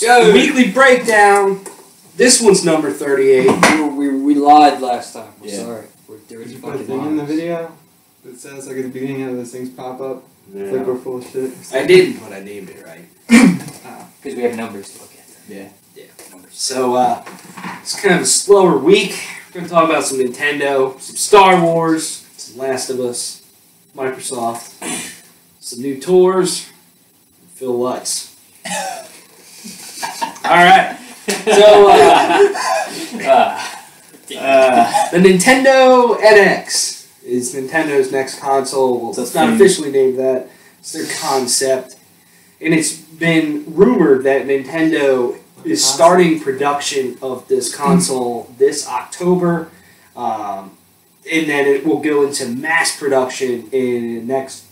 The weekly breakdown. This one's number 38. We lied last time. We're sorry. We're dirty Did you put a fucking thing in the liars. video that says like at the beginning of those things pop up? Yeah. It's like we're full of shit. I didn't, but I named it right. Because we have numbers to look at. Yeah. So, it's kind of a slower week. We're going to talk about some Nintendo, some Star Wars, some Last of Us, Microsoft, some new tours, and Phil Lutz. Alright. So, the Nintendo NX is Nintendo's next console. Well, it's not officially named that. It's their concept. And it's been rumored that Nintendo is starting production of this console this October. And then it will go into mass production in next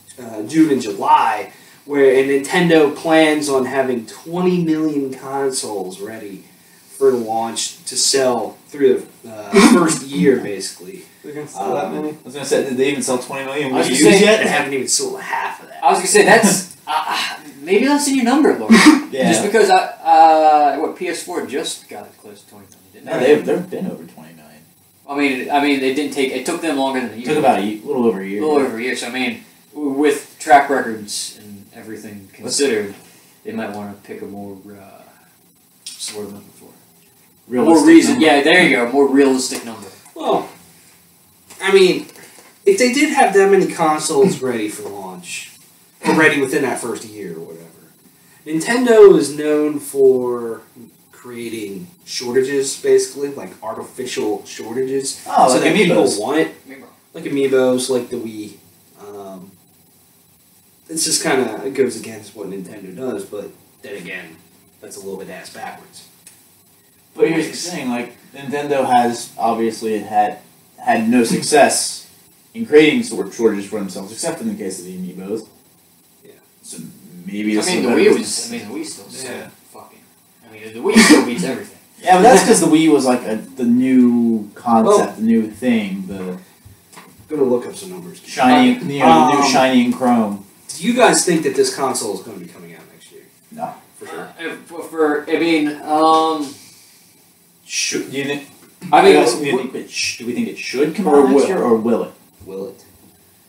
June and July, where Nintendo plans on having 20 million consoles ready for launch to sell through the first year, basically. They're gonna sell that many? I was gonna say, did they even sell 20 million I was Wii gonna U's say- yet? They haven't even sold half of that. I was gonna say that's maybe that's in your number, Lord. Yeah. Just because what PS4 just got it close to 20 million, didn't No, they? they've been over 20 million. I mean, they didn't take. It took them longer than a It year. took about a little over a year. A little over a year. So I mean, with track records and everything considered, they might want to pick a more what's the word I'm looking for? Realistic More reason. number. Yeah, there you go. More realistic number. Well, I mean, if they did have that many consoles ready for launch, or ready within that first year or whatever, Nintendo is known for creating shortages, basically, like artificial shortages, Oh, so like that Amiibos. people want it, like Amiibos, like the Wii. It's just kind of, it goes against what Nintendo does, but then again, that's a little bit ass backwards. But here's the thing, like, Nintendo has obviously had no success in creating shortages for themselves, except in the case of the Amiibos. Yeah. So maybe I this mean, is the a better Wii business. was. I mean, the Wii still Yeah. fucking. I mean, the Wii still beats everything. Yeah, but that's because the Wii was like the new concept, the new thing, the Gonna look up some numbers. shiny, the new shiny and chrome. Do you guys think that this console is going to be coming out next year? No. For sure. Should do you think? I mean, do we think it should come Or out next will. year, or will it? Will it?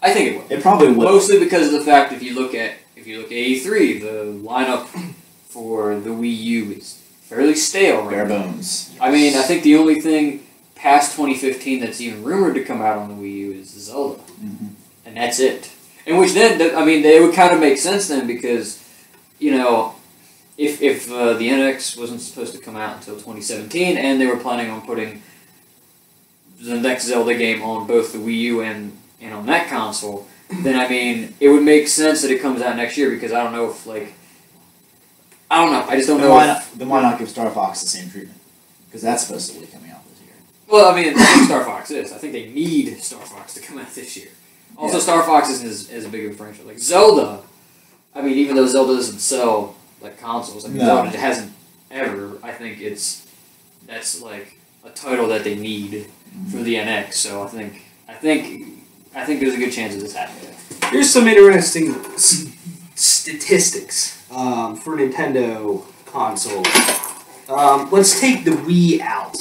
I think it will. It probably will. Mostly because of the fact if you look at E3, the lineup for the Wii U is fairly stale right Bare now. bones. I mean, I think the only thing past 2015 that's even rumored to come out on the Wii U is Zelda, and that's it. And which then, I mean, they would kind of make sense then because, you know, if the NX wasn't supposed to come out until 2017 and they were planning on putting the next Zelda game on both the Wii U and on that console, then I mean, it would make sense that it comes out next year because I don't know if I don't know. I just don't know. Then why not give Star Fox the same treatment? Because that's supposed to be coming out this year. Well, I mean, I think Star Fox is. I think they need Star Fox to come out this year. Also, Yeah. Star Fox isn't as big of a franchise. Like Zelda, I mean, even though Zelda doesn't sell like consoles, I mean, No. Zelda hasn't ever. I think that's like a title that they need for the NX. So I think there's a good chance of this happening. Here's some interesting statistics for Nintendo consoles. Let's take the Wii out.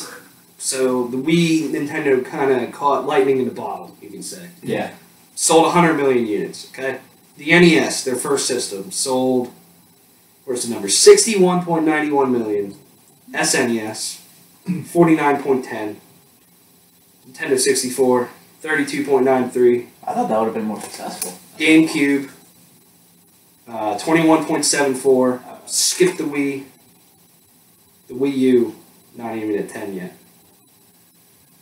So the Wii, Nintendo kind of caught lightning in the bottle, you can say. Yeah. Sold 100 million units, okay? The NES, their first system, sold, where's the number? 61.91 million. SNES, 49.10. Nintendo 64, 32.93. I thought that would have been more successful. GameCube, 21.74. Skip the Wii. The Wii U, not even at 10 yet.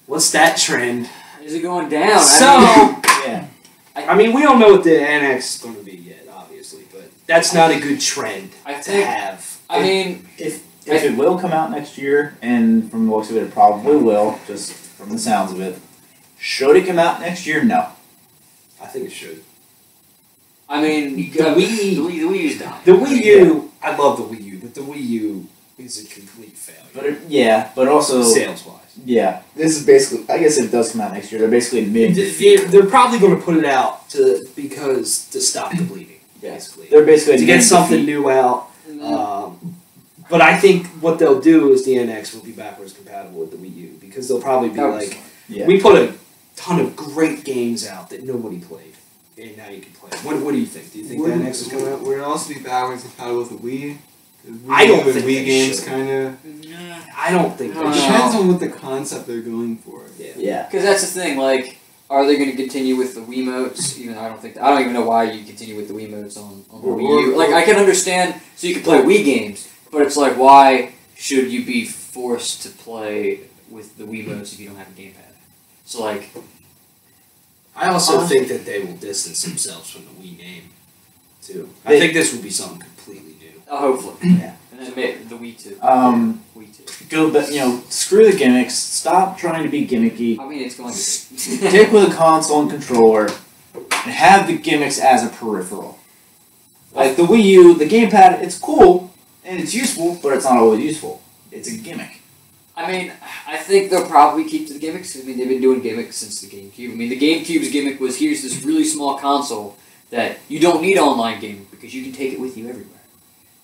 What's that trend? Is it going down? So, Yeah. I mean, we don't know what the NX is going to be yet, obviously, but that's not a good trend I to think. have. I mean, If it will come out next year, and from the looks of it, it probably will, just from the sounds of it. Should it come out next year? No. I think it should. the Wii U's dying. The Wii U, I love the Wii U, but the Wii U is a complete failure. But also Sales-wise. Yeah, this is basically. I guess if it does come out next year, they're basically mid. They're probably going to put it out to stop the bleeding, Yeah. basically. They're basically To get mid something defeat. new out. But I think what they'll do is the NX will be backwards compatible with the Wii U because they'll probably be That was like, Yeah. we put a ton of great games out that nobody played, and now you can play. What do you think? Do you think the NX is coming out? Would it also be backwards compatible with the Wii? 'Cause Wii I don't U and think Wii they games should. kind of. I don't think they It should. depends on what the concept they're going for. Yeah. Because that's the thing, like, are they going to continue with the Wiimotes? Even I don't even know why you continue with the Wiimotes on the Wii U. Like, I can understand, so you can play Wii games, but it's like, why should you be forced to play with the Wiimotes if you don't have a gamepad? So, like, I also think that they will distance themselves from the Wii name, too. I They- think this will be something completely new. hopefully. Yeah. And then the Wii 2. Um, Wii 2. Go, but screw the gimmicks. Stop trying to be gimmicky. I mean, it's going to be. Stick with a console and controller, and have the gimmicks as a peripheral. Like the Wii U, the gamepad, it's cool and it's useful, but it's not always useful. It's a gimmick. I mean, I think they'll probably keep to the gimmicks. I mean, they've been doing gimmicks since the GameCube. I mean, the GameCube's gimmick was, here's this really small console that you don't need online gaming because you can take it with you everywhere.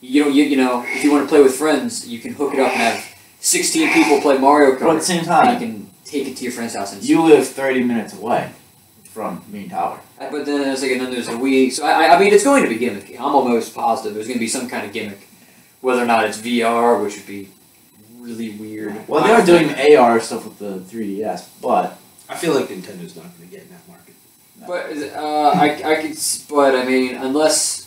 You know, if you want to play with friends, you can hook it up and have 16 people play Mario Kart. But at the same and time, you can take it to your friend's house and you live 30 minutes away from Main Tower. But then there's and then there's a Wii. So I mean, it's going to be gimmicky. I'm almost positive there's going to be some kind of gimmick, whether or not it's VR, which would be really weird. Well, they are doing AR stuff with the 3DS, but I feel like Nintendo's not going to get in that market. But I could, but I mean, unless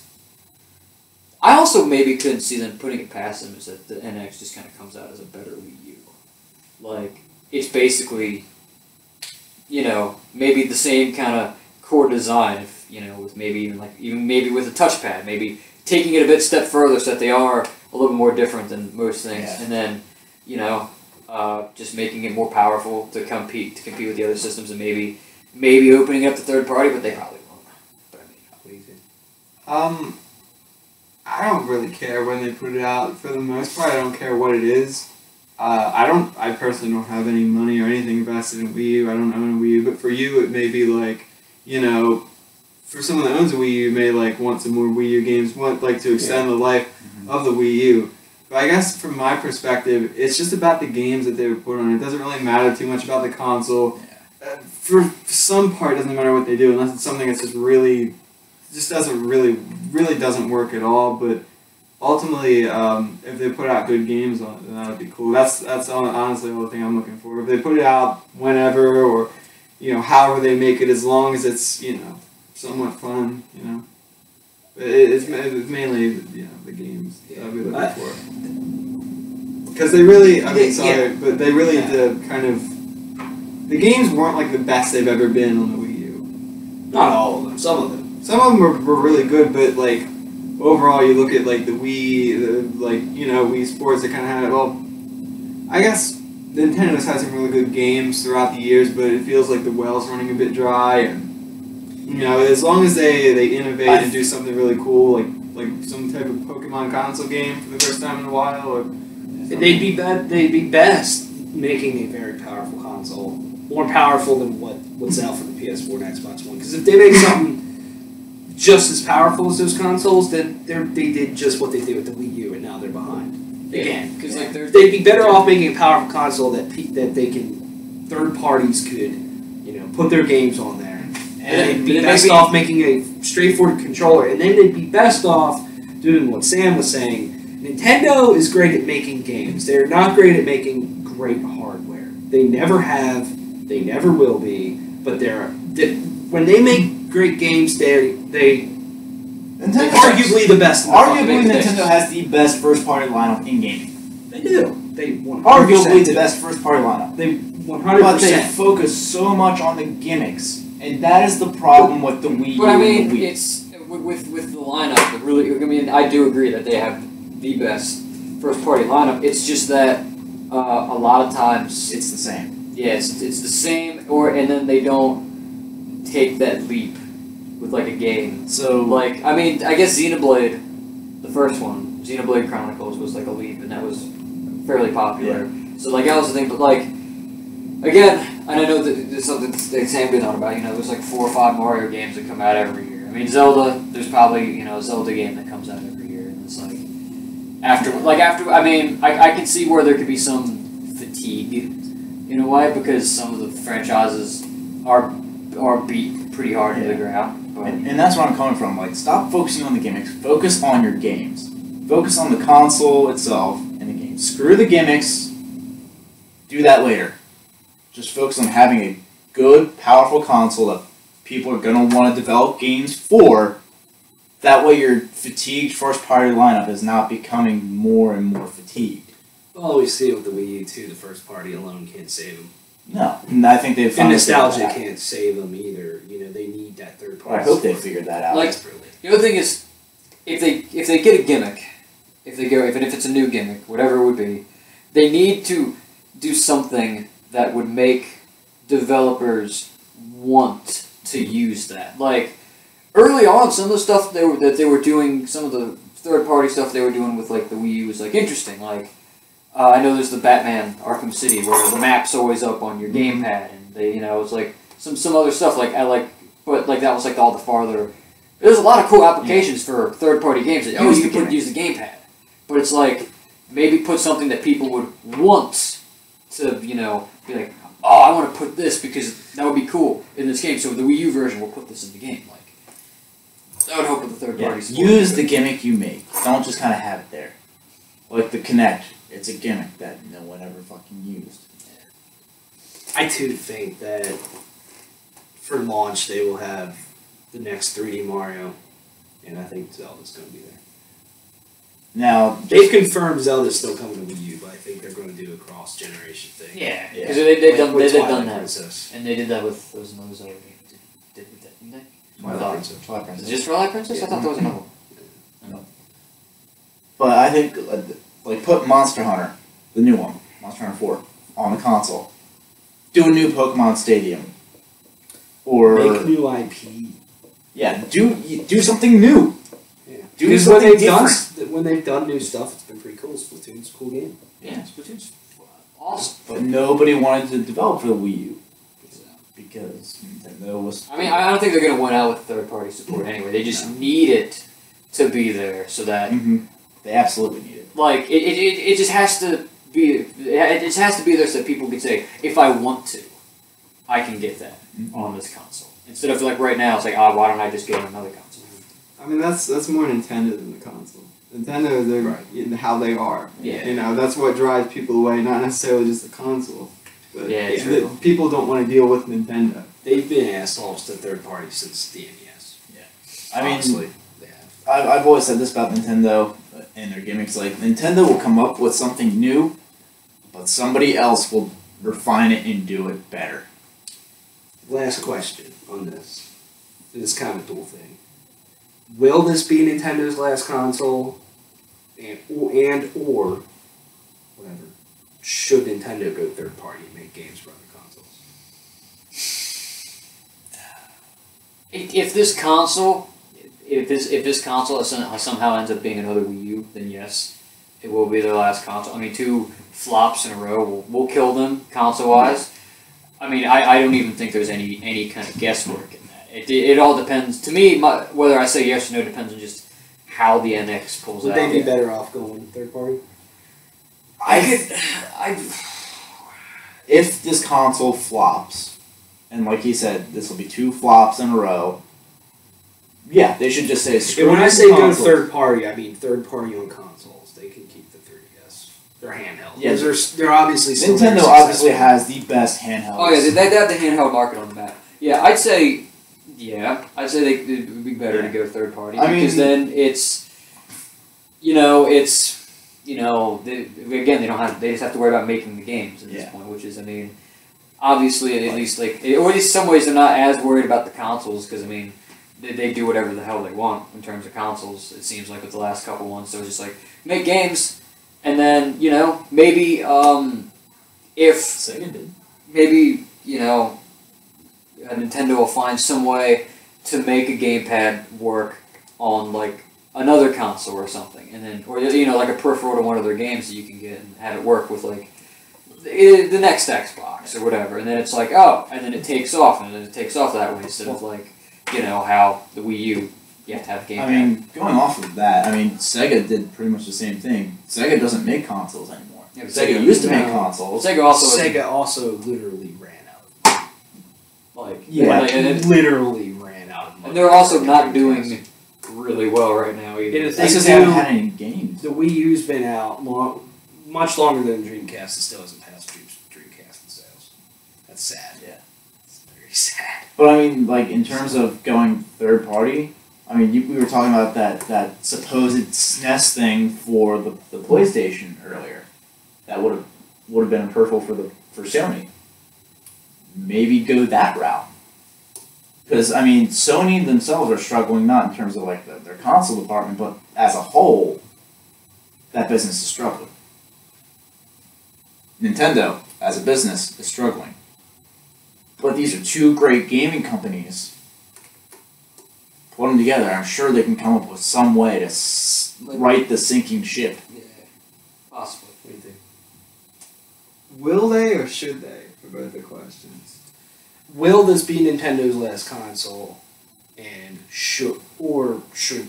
I also maybe couldn't see them putting it past them is that the NX just kind of comes out as a better Wii U. Like it's basically, maybe the same kind of core design, if, with maybe even maybe with a touchpad, maybe taking it a bit step further so that they are a little bit more different than most things, Yeah. and then just making it more powerful to compete with the other systems, and maybe opening up to third party, but they probably won't. But I mean, what do you think? I don't really care when they put it out. For the most part, I don't care what it is. I personally don't have any money or anything invested in Wii U. I don't own a Wii U, but for you, it may be like, for someone that owns a Wii U, may want some more Wii U games, want to extend the life of the Wii U. But I guess from my perspective, it's just about the games that they would put on it. It doesn't really matter too much about the console. For some part, it doesn't matter what they do, unless it's something that's just doesn't really doesn't work at all. But ultimately, if they put out good games on it, then that would be cool. That's honestly the only thing I'm looking for. If they put it out whenever, or however they make it, as long as it's somewhat fun, it's mainly the games that I'd be looking for. Because they really, but they really did kind of. The games weren't the best they've ever been on the Wii U. Not all of them. Some of them. Some of them were really good, but overall, you look at the Wii, Wii Sports. They kind of had it. Well, I guess Nintendo's had some really good games throughout the years, but it feels like the well's running a bit dry. And as long as they innovate and do something really cool, like some type of Pokemon console game for the first time in a while, or They'd be best making a very powerful console, more powerful than what's out for the PS4 and Xbox One. Because if they make something just as powerful as those consoles, then they did just what they did with the Wii U, and now they're behind again. Because They'd be better off making a powerful console that they can third parties could put their games on there, and they'd be best off making a straightforward controller, and then they'd be best off doing what Sam was saying. Nintendo is great at making games. They're not great at making great hardware. They never have. They never will be. But when they make great games, they're arguably the best. Arguably, Nintendo has the best first-party lineup in gaming. They do. They 100% Arguably do. the best first-party lineup. They 100%. But they focus so much on the gimmicks, and that is the problem with the Wii U. But I mean, and the Wii. it's with the lineup. It really, I mean, I do agree that they have the best first-party lineup. It's just that a lot of times It's the same. yeah, it's the same, and then they don't take that leap with a game. So I mean, I guess Xenoblade, the first one, Xenoblade Chronicles was a leap, and that was fairly popular. So that was the thing. But again, and I know that there's something that Sam been on about. There's 4 or 5 Mario games that come out every year. I mean, Zelda. There's probably a Zelda game that comes out every year, and it's After, I mean, I can see where there could be some fatigue in a way because some of the franchises are beat pretty hard into the ground. But And that's where I'm coming from. Like, stop focusing on the gimmicks. Focus on your games. Focus on the console itself and the game. Screw the gimmicks. Do that later. Just focus on having a good, powerful console that people are going to want to develop games for. That way your fatigued first-party lineup is not becoming more and more fatigued. Well, we see it with the Wii U too. The first party alone can't save them. No. And I think they've And finally nostalgia figured that can't save them either. You know, they need that third out. party. I hope they support figured that out. Like- desperately. the other thing is, if they get a gimmick, if it's a new gimmick, whatever it would be, they need to do something that would make developers want to use that. Like early on, some of the stuff that they were doing, some of the third party stuff they were doing with like the Wii U was like interesting. Like I know there's the Batman Arkham City where the map's always up on your gamepad, and it's like some other stuff but that was like all the farther. There's a lot of cool applications for third party games that you can use the gamepad, but it's like maybe put something that people would want to be like, oh, I want to put this because that would be cool in this game. So the Wii U version will put this in the game. Like I would hope with the third party. Use the gimmick you make. Don't just kind of have it there. Like the Kinect. It's a gimmick that no one ever fucking used. I too think that for launch they will have the next 3D Mario, and I think Zelda's going to be there. Now, They've confirmed Zelda's still coming to Wii U, but I think they're going to do a cross-generation thing. Yeah, Yeah. because they've done With they've Twilight done that, Princess. and they did that with there was another Zelda game. Did with that, didn't they? Twilight Princess. Twilight Is Princess. it just Twilight Princess? I thought there was another one. But I think, like, put Monster Hunter, the new one, Monster Hunter 4, on the console. Do a new Pokemon Stadium. Or, Make new IP. yeah, do something new. Yeah. Do Because something when they've done new stuff, it's been pretty cool. Splatoon's a cool game. Yeah, Splatoon's awesome. But nobody wanted to develop for the Wii U. Because Nintendo was... I mean, I don't think they're gonna win out with third party support anyway. They just need it to be there so that They absolutely need it. like it just has to be it just has to be there so that people can say, if I want to, I can get that on this console. Instead of like right now, it's like, oh, why don't I just get another console? I mean, that's more Nintendo than the console. Nintendo, they're how they are. Yeah. You know, that's what drives people away, not necessarily just the console. But Yeah, true. people don't want to deal with Nintendo. They've been assholes to third parties since the NES. I mean, Honestly, they have. I've always said this about Nintendo and their gimmicks. Like, Nintendo will come up with something new, but somebody else will refine it and do it better. Last question on this. It's kind of a dual thing. Will this be Nintendo's last console, or whatever? Should Nintendo go third party and make games for other consoles? If this console somehow ends up being another Wii U, then yes, it will be their last console. I mean, 2 flops in a row will kill them console wise. I mean, I don't even think there's any kind of guesswork in that. It all depends. To me, whether I say yes or no depends on just how the NX pulls Would out. they be better off going third party? If this console flops, and like he said, this will be 2 flops in a row, yeah, they should just say, screw And when I this say go console. third party, I mean third party on consoles. They can keep the 3DS. They're handheld. Yeah. They're obviously still Nintendo very obviously successful. has the best handheld. Oh yeah, they have the handheld market on the map. Yeah, I'd say it would be better to go third party I mean- because then they just have to worry about making the games at this Yeah. point, which is, I mean, obviously at least or at least some ways they're not as worried about the consoles because I mean they do whatever the hell they want in terms of consoles. It seems like with the last couple ones, so it's just like make games and then maybe if Sega did. maybe Nintendo will find some way to make a gamepad work on like another console or something, and then or like a peripheral to one of their games that you can get and have it work with like the next Xbox or whatever, and then it's like and then it takes off, and then it takes off that way instead of like how the Wii U You have to have a game I pad. mean, going off of that, I mean, Sega did pretty much the same thing. Sega doesn't make consoles anymore. Yeah, but Sega Sega- used to make no. consoles. Sega also Sega also literally ran out. like Yeah. like, and, Literally ran out. Of money. they're also not doing really well right now either. And the That's thing because they haven't too, had any games. the Wii U's been out much longer than Dreamcast, and still hasn't passed Dreamcast in sales. That's sad. Yeah. It's very sad. But I mean, like in terms of going third party, I mean, we were talking about that supposed SNES thing for the PlayStation earlier. That would have been perfect for Sony. Maybe go that route. Because I mean, Sony themselves are struggling not in terms of like their console department, but as a whole, that business is struggling. Nintendo, as a business, is struggling. But these are two great gaming companies. Put them together, I'm sure they can come up with some way to right the sinking ship. Yeah, possibly. What do you think? Will they or should they? For both the questions. Will this be Nintendo's last console, and should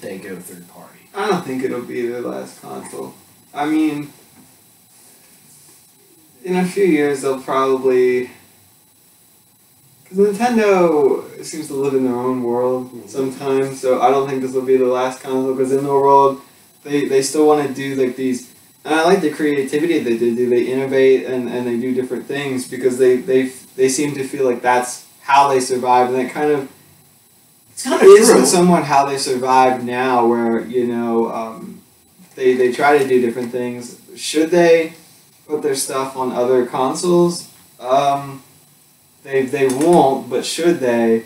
they go third party? I don't think it'll be their last console. I mean, in a few years they'll probably. Because Nintendo seems to live in their own world sometimes, so I don't think this will be the last console. Because in their world, they still want to do like these. And I like the creativity that they do. They innovate and they do different things because they seem to feel like that's how they survive, and that kind of It's kind is somewhat how they survive now, where they try to do different things. Should they put their stuff on other consoles? They won't, but should they?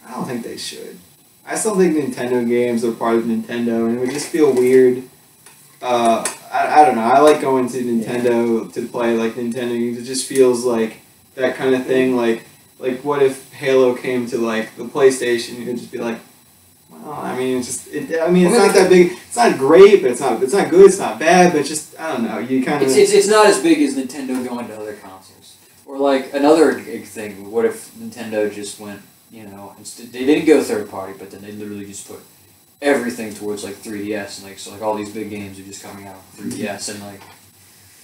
I don't think they should. I still think Nintendo games are part of Nintendo, and it would just feel weird. I don't know. I like going to Nintendo to play like Nintendo games. It just feels like that kind of thing. Like what if Halo came to like the PlayStation? You'd just be like, well, I mean, it's not that big. It's not great, but it's not good. It's not bad, but just I don't know. You kind of It's not as big as Nintendo going to other consoles. Or like another big thing. What if Nintendo just went, instead they didn't go third party, but then they literally just put everything towards like 3DS and so all these big games are just coming out on 3DS and like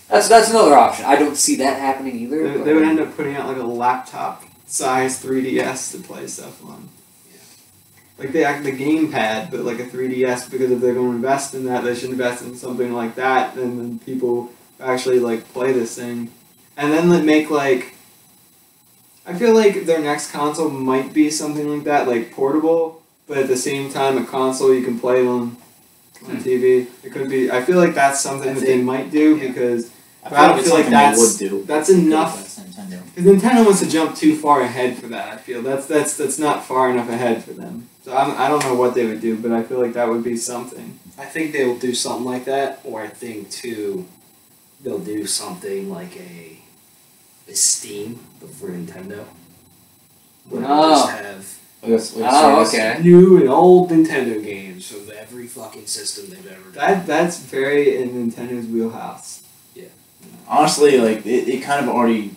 that's another option. I don't see that happening either. they would end up putting out like a laptop size 3DS to play stuff on. Like the gamepad, but like a 3DS, because if they're going to invest in that, they should invest in something like that, and then people actually like play this thing. And then they make like, I feel like their next console might be something like that, like portable, but at the same time a console you can play on TV. It could be. I feel like that's something that they might do because I don't feel like that's enough. Because Nintendo wants to jump too far ahead for that. I feel that's not far enough ahead for them. So I don't know what they would do, but I feel like that would be something. I think they will do something like that, or I think too, they'll do something like a Steam, but for Nintendo. Where they just have Okay. new and old Nintendo games of every fucking system they've ever done. That's very in Nintendo's wheelhouse. Honestly, like it kind of already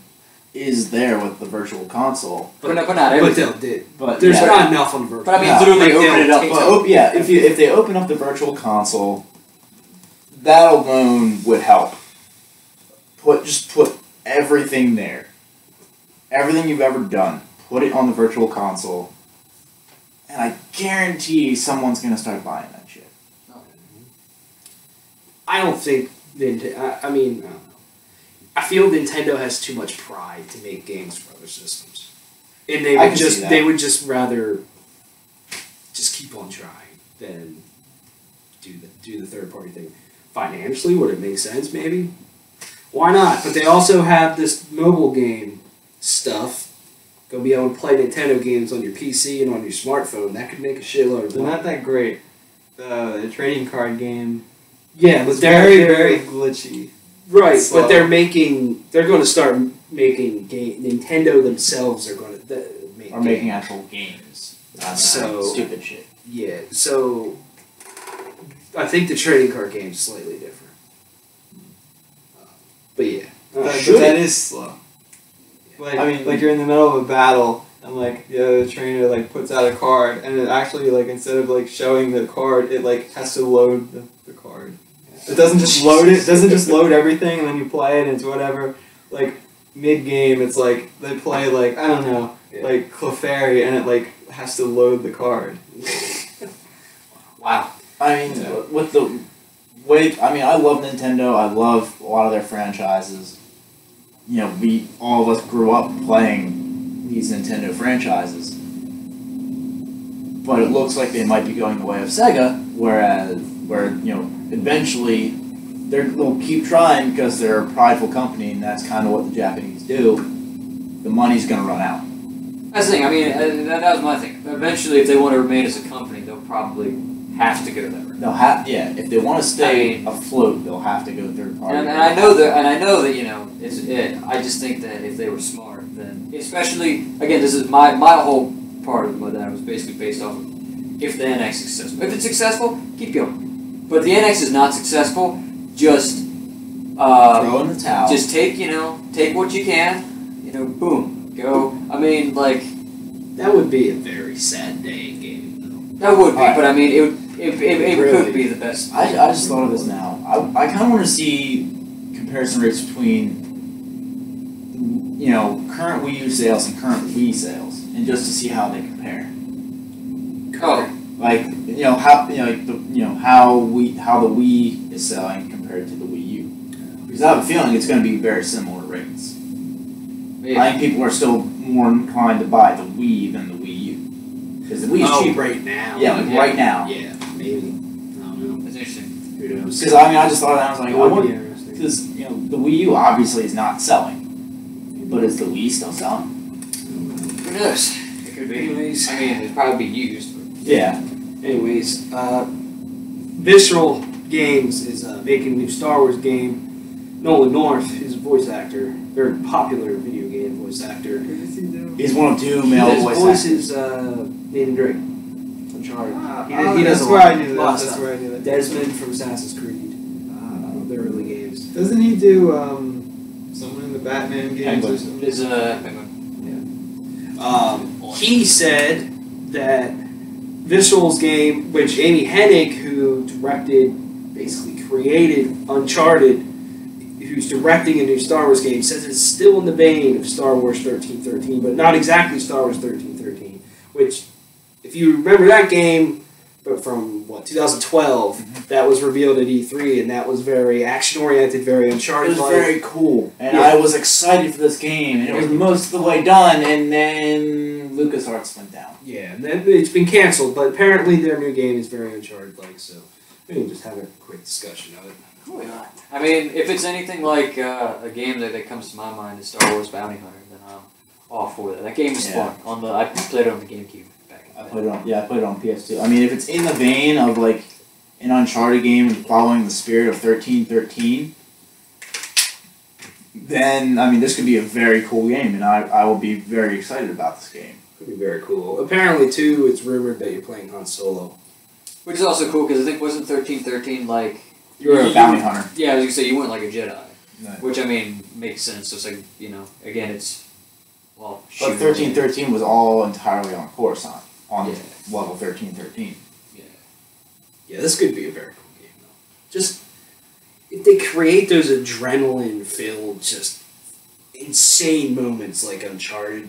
is there with the virtual console. But not But everything. there's yeah. not enough on the virtual. But I mean, Yeah. literally Like, open it up. they'll Well, if they open up the virtual console, that alone would help. Just put everything there. Everything you've ever done, put it on the virtual console, and I guarantee someone's gonna start buying that shit. I don't think Nintendo. I mean, I don't know. I feel Nintendo has too much pride to make games for other systems, and they I would can see that. they would just rather just keep on trying than do the third party thing. Financially, would it make sense? Maybe. Why not? But they also have this mobile game stuff. Go be able to play Nintendo games on your PC and on your smartphone. That could make a shitload of They're money. not that great. The trading card game Yeah, but is they're very glitchy. right. slow. But they're going to start making game. Nintendo themselves are going to make. Or making actual games. Not So- stupid shit. Yeah, so I think the trading card game is slightly different. But yeah, But should that it? is slow. Like, I mean- like you're in the middle of a battle and like the trainer like puts out a card, and it actually like instead of like showing the card, it like has to load the card. It doesn't just load it. It doesn't just load everything and then you play it and it's whatever. Like mid game, it's like they play like I don't know, like Clefairy, and it like has to load the card. Wow. I mean, with the way, I mean, I love Nintendo. I love a lot of their franchises. You know, all of us grew up playing these Nintendo franchises. But it looks like they might be going the way of Sega, where you know, eventually they'll keep trying because they're a prideful company, and that's kind of what the Japanese do. The money's going to run out. That's the thing. I mean, that was my thing. Eventually, if they want to remain as a company, they'll probably have to go that route. They'll have, yeah. If they want to stay afloat, they'll have to go third party. And I know that you know it's it. I just think that if they were smart, then especially again, this is my whole part of that was basically based off of if the NX is successful. If it's successful, keep going. But if the NX is not successful, just throw in the towel. Just take what you can. You know, boom, go. I mean, like that would be a very sad day in gaming, though. That would be, Right. but I mean, it Really? could be the best. I just thought of this now. I kind of want to see comparison rates between, you know, current Wii U sales and current Wii sales, and just to see how they compare. Oh, Like, you know how how the Wii is selling compared to the Wii U. Because I have a feeling it's going to be very similar rates. yeah. I think people are still more inclined to buy the Wii than the Wii U. Because the Wii is cheap. right now. Yeah, like Yeah. right now. Yeah, maybe. I don't know. That's interesting. Who knows? Because I mean, I just thought of that. I was like, It I would be wonder. interesting. Because, you know, the Wii U obviously is not selling. But is the Wii still selling? Who knows? It could be. Anyways. I mean, it'd probably be used. But Yeah. Anyways, Visceral Games is making a new Star Wars game. Nolan North is a voice actor, very popular video game voice actor. He's one of two male His voice voice actors. is Nathan Drake. Uncharted. He That's does where I knew that. lots That's of where I knew that. Desmond from Assassin's Creed. The early games. Doesn't he do someone in the Batman games or Penguin. something? It's Penguin. He said that Visceral's game, which Amy Hennig, who directed, basically created Uncharted, who's directing a new Star Wars game, says it's still in the vein of Star Wars 1313, but not exactly Star Wars 1313, which, if you remember that game, but from, 2012, that was revealed at E3, and that was very action-oriented, very It Uncharted-like. was very cool. And Yeah. I was excited for this game. And it was most of the way done. And then LucasArts went down. Yeah, and then it's been canceled, but apparently their new game is very Uncharted-like, so we can just have a quick discussion of it. I mean, if it's anything like a game that comes to my mind is Star Wars Bounty Hunter, then I'm all for that. That game was Yeah. fun. I played it on the GameCube back in I the put day. it on. Yeah, I put it on PS2. I mean, if it's in the vein of like an Uncharted game and following the spirit of 1313, then I mean, this could be a very cool game, and I will be very excited about this game. Could be very cool. Apparently, too, it's rumored that you're playing Han Solo. Which is also cool because I think wasn't 1313 like You're a bounty hunter. yeah, I was gonna say you went like a Jedi, Right. which I mean makes sense. So it's like again it's well. But shoot. 1313 was all entirely on Coruscant, on Yeah. level 1313. Yeah, this could be a very cool game, though. Just, if they create those adrenaline-filled, just insane moments like Uncharted,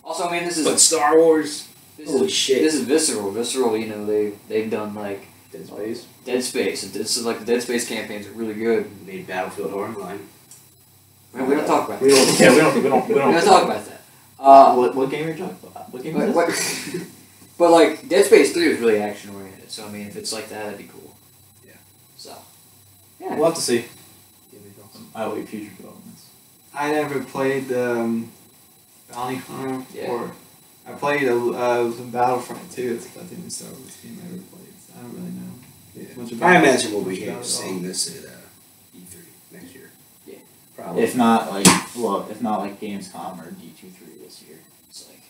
Also, I mean this but is Star Wars, this holy is shit. this is Visceral. Visceral, you know they've done like Dead Space. Dead Space. And this is like the Dead Space campaigns are really good. Made Battlefield Hardline. Man, we don't talk about that. We don't- Yeah, we don't. We don't talk about that. What game are you talking about? What game is But, this? but like Dead Space 3 is really action oriented, so I mean if it's like that, that'd be cool. Yeah. So. Yeah. We'll have to see. I await future developments. I never played Bounty Hunter Yeah. or I played some Battlefront too. It's about the only Star Wars game I ever played. So I don't really know. Much about I it. imagine we'll be Much here about it at all. seeing this at E3 next year. Yeah. Probably. If not like Gamescom or D23 this year. It's like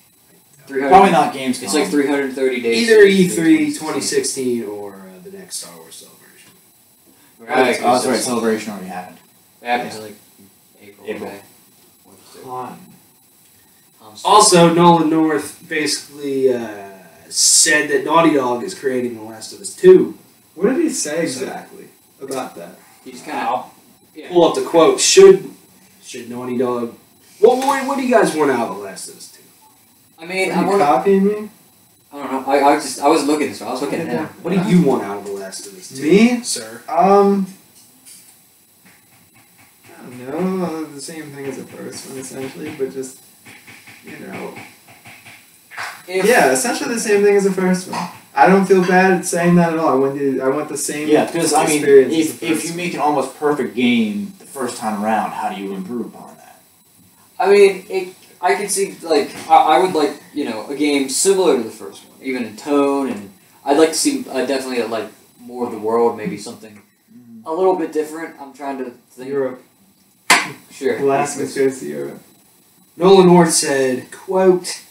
300. Probably not Gamescom. It's like 330 days. Either E3 2016 or the next Star Wars Celebration. Right. Oh, that's right. Celebration already happened. It happens in like April. April. May. Con. Also, Nolan North basically said that Naughty Dog is creating The Last of Us 2. What did he say exactly about that? He's kind of Pull up the quote. Should Naughty Dog... What do you guys want out of The Last of Us 2? I mean, Are you copying me? I don't know. I wasn't looking at this. I was looking at him. What do you want out of The Last of Us 2? Me? Sir? I don't know. The same thing as the first one, essentially, but just, yeah, essentially the same thing as the first one. I don't feel bad saying that at all. I want the same because I mean, experience as the if first you make an almost perfect game the first time around, how do you improve upon that? I mean, I could see, like, I would like, a game similar to the first one, even in tone, and I'd like to see definitely like more of the world, maybe something a little bit different. I'm trying to think. Europe. Sure. The Last of Us goes to Europe. Nolan North said, quote,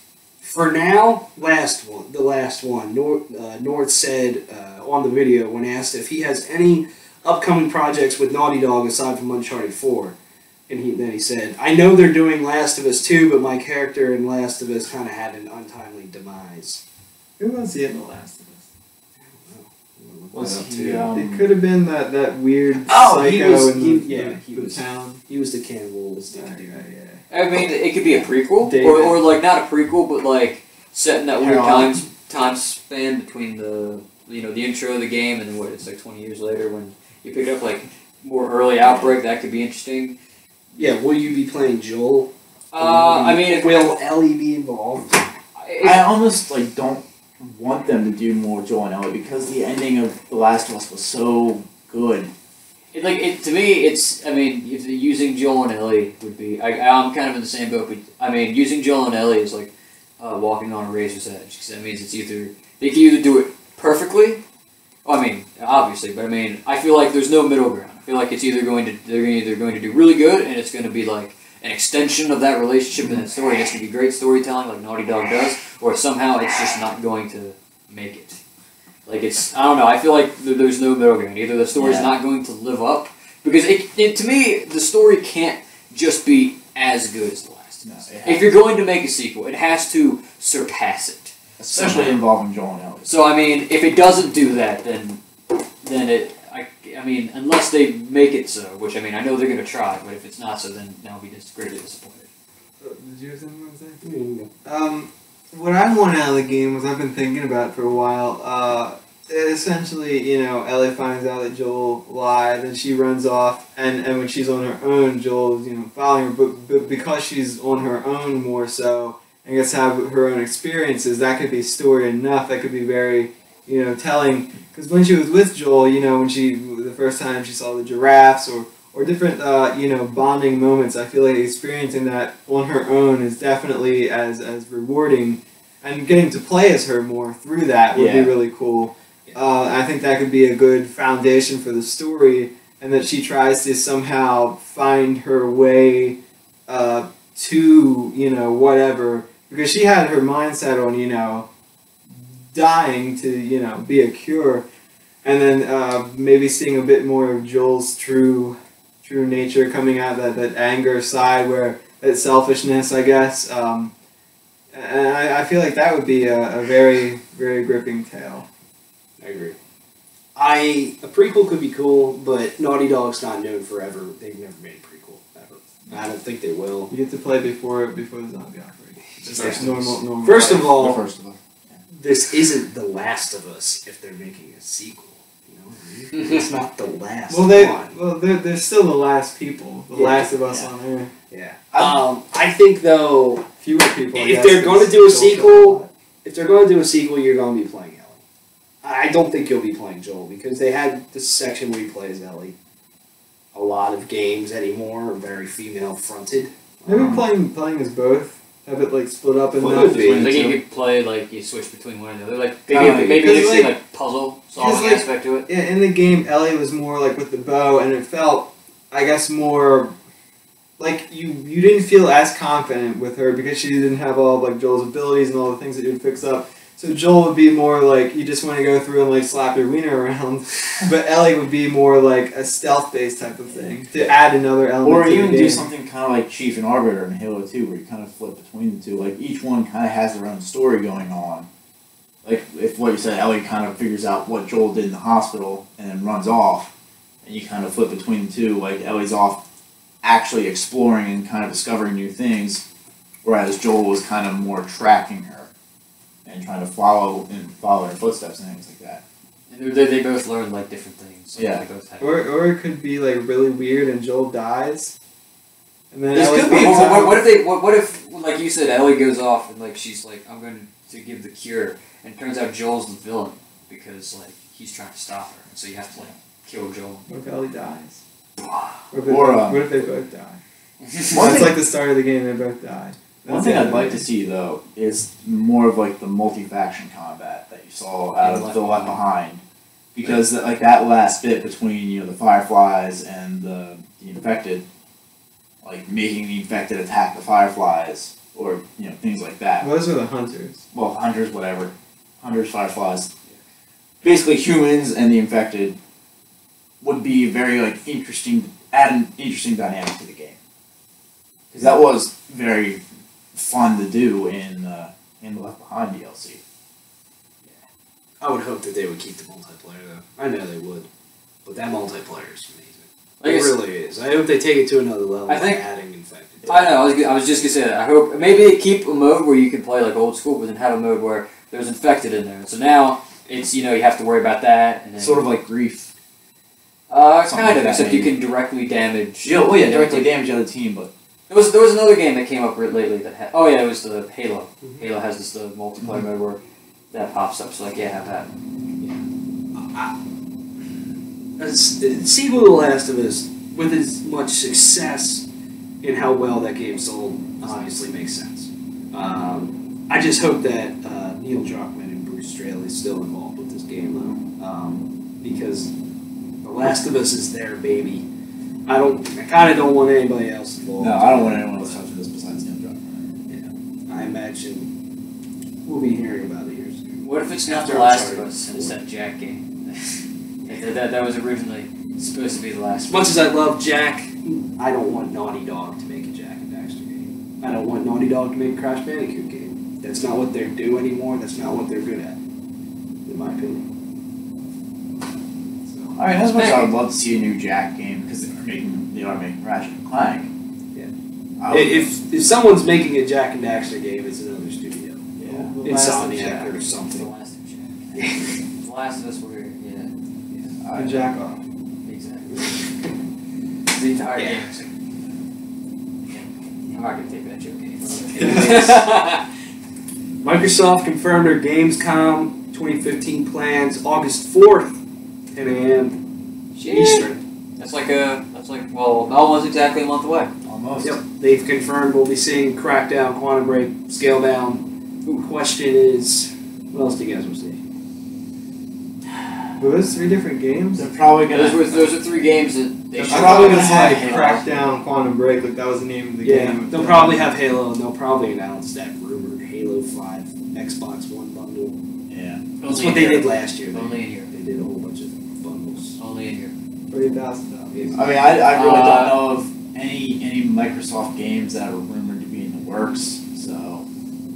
"For now, the last one." North said on the video when asked if he has any upcoming projects with Naughty Dog aside from Uncharted 4. And then he said, "I know they're doing Last of Us 2, but my character in Last of Us kind of had an untimely demise." Who was he in The Last of Us? Was he, It could have been that weird Oh, psycho he was- in he- the, yeah, the, he the was- town. He was the cannibal. I mean, it could be a prequel, David. or like not a prequel, but like set in that weird Harold. time span between the the intro of the game and then it's like 20 years later when you pick up like more early Outbreak. That could be interesting. Yeah, will you be playing Joel? I mean, Will Ellie be involved? I almost don't want them to do more Joel and Ellie because the ending of The Last of Us was so good. To me, it's. I mean, if using Joel and Ellie would be. I'm kind of in the same boat. But I mean, using Joel and Ellie is like walking on a razor's edge because that means it's either they can either do it perfectly. Well, I mean, obviously, but I mean, I feel like there's no middle ground. I feel like it's either going to do really good and it's going to be like an extension of that relationship and that story. And it's going to be great storytelling like Naughty Dog does, or somehow it's just not going to make it. Like I don't know. I feel like there's no middle ground. Either the story's not going to live up because to me the story can't just be as good as The Last of Us. If you're going to make a sequel, it has to surpass it, Especially involving Joel and Ellie. So I mean, if it doesn't do that, then it. I mean, unless they make it so, which I mean, I know they're going to try, but if it's not so, then I'll be just greatly disappointed. Did you have something to say? What I want out of the game was I've been thinking about it for a while. Essentially, Ellie finds out that Joel lied, and she runs off, and when she's on her own, Joel's, following her, but because she's on her own more so, and gets to have her own experiences, that could be story enough, that could be very, telling, because when she was with Joel, when the first time she saw the giraffes, or different, bonding moments. I feel like experiencing that on her own is definitely as rewarding, and getting to play as her more through that would be really cool. I think that could be a good foundation for the story, and that she tries to somehow find her way to, whatever, because she had her mindset on, dying to, be a cure, and then maybe seeing a bit more of Joel's true nature coming out, that anger side, where that selfishness, I guess, and I feel like that would be a very, very gripping tale. I agree. A prequel could be cool, but Naughty Dog's not known forever. They've never made a prequel ever. I don't think they will. You get to play before the zombie outbreak. Just normal. First of all, First of all. this isn't The Last of Us if they're making a sequel. It's not the last one. They're still the last people. The Last of Us on Earth. Yeah. I think though, Fewer people. if they're going to do a sequel, you're going to be playing Ellie. I don't think you'll be playing Joel because they had this section where you play as Ellie. A lot of games anymore are very female fronted. Maybe playing as both. Have it split up in Could be. Like you could play you switch between one and the other. Like maybe interesting puzzle solving aspect to it. In the game, Ellie was more with the bow, and it felt, I guess, more like you didn't feel as confident with her because she didn't have all Joel's abilities and all the things that you'd fix up. So Joel would be more like you just want to go through and like slap your wiener around, but Ellie would be more like a stealth-based type of thing to add another element. Or to even the do game. something kind of like Chief and Arbiter in Halo 2, where you kind of flip between the two. Like each one kind of has their own story going on. Like if what you said, Ellie kind of figures out what Joel did in the hospital and then runs off, and you kind of flip between the two. Like Ellie's off actually exploring and kind of discovering new things, whereas Joel was kind of more tracking her and trying to follow her footsteps and things like that. And they both learn like different things. Like, Yeah. They both have. Or it could be like really weird and Joel dies. And then This Ellie's could be being What if like you said, Ellie goes off and like she's like, I'm going to give the cure, and it turns out Joel's the villain because like he's trying to stop her, and so you have to like kill Joel. What if Ellie dies? Or, What if they both die? One That's thing- like the start of the game. They both die. One That's thing the I'd end like of to it. see though is more of like the multi-faction combat that you saw out of the Left Behind, because like that last bit between the Fireflies and the Infected, like making the Infected attack the Fireflies or things like that. Those are the hunters. Well, hunters, whatever, hunters, Fireflies, basically humans and the Infected would be very like interesting, add an interesting dynamic to the game, because that was very fun to do in the Left Behind DLC. I would hope that they would keep the multiplayer though. I know they would, but that multiplayer is amazing. I It guess- really is. I hope they take it to another level I think- by adding infected. I know. I was just gonna say that. I hope maybe they keep a mode where you can play like old school, but then have a mode where there's infected in there. So now it's you have to worry about that. And then, Sort of like Grief. something kind like of, that, except maybe. you can directly damage. Directly damage the other team, but There was another game that came up lately that had. Oh yeah, it was the Halo. Mhm. Halo has the multiplayer mode where that pops up. So like have that. Sequel to The Last of Us, with as much success in how well that game sold, obviously makes sense. I just hope that Neil Druckmann and Bruce Straley is still involved with this game though, because The Last of Us is their baby. I kind of don't want anybody else involved. no, I don't want anyone else touching this besides Neil Druckmann. I imagine we'll be hearing about it here soon. What if it's not After The Last of Uncharted Us and 4. it's that Jack game? that was originally supposed to be the last. As much as I love Jack, I don't want Naughty Dog to make a Jack and Daxter game. I don't want Naughty Dog to make a Crash Bandicoot game. That's not what they do anymore. That's not what they're good at, in my opinion. So, I mean, as much as I would love to see a new Jack game because they're making Ratchet and Clank. Yeah. I would- if someone's making a Jack and Daxter game, it's another studio. yeah. Insomniac or The something. Last of Jack. The Last of Us were And jack off. exactly. The entire Yeah. game. I'm not gonna take that joke anymore. Microsoft confirmed their Gamescom 2015 plans August 4th, 10 a.m. Eastern. That's almost exactly a month away. Almost. Yep, they've confirmed we'll be seeing Crackdown, Quantum Break, Scale Down. The question is, what else do you guys want to see? Were those 3 different games? They're probably gonna. Those are 3 games that they I'm should probably gonna have say Halo. Crackdown, Quantum Break. Like that was the name of the Yeah, game. they'll probably have Halo, and they'll probably announce that rumored Halo 5 Xbox One bundle. Yeah. That's Only what in they Europe. did last year. Only in Europe. They did a whole bunch of bundles. Only in Europe. $30,000. I mean, I really don't know of any Microsoft games that are rumored to be in the works. So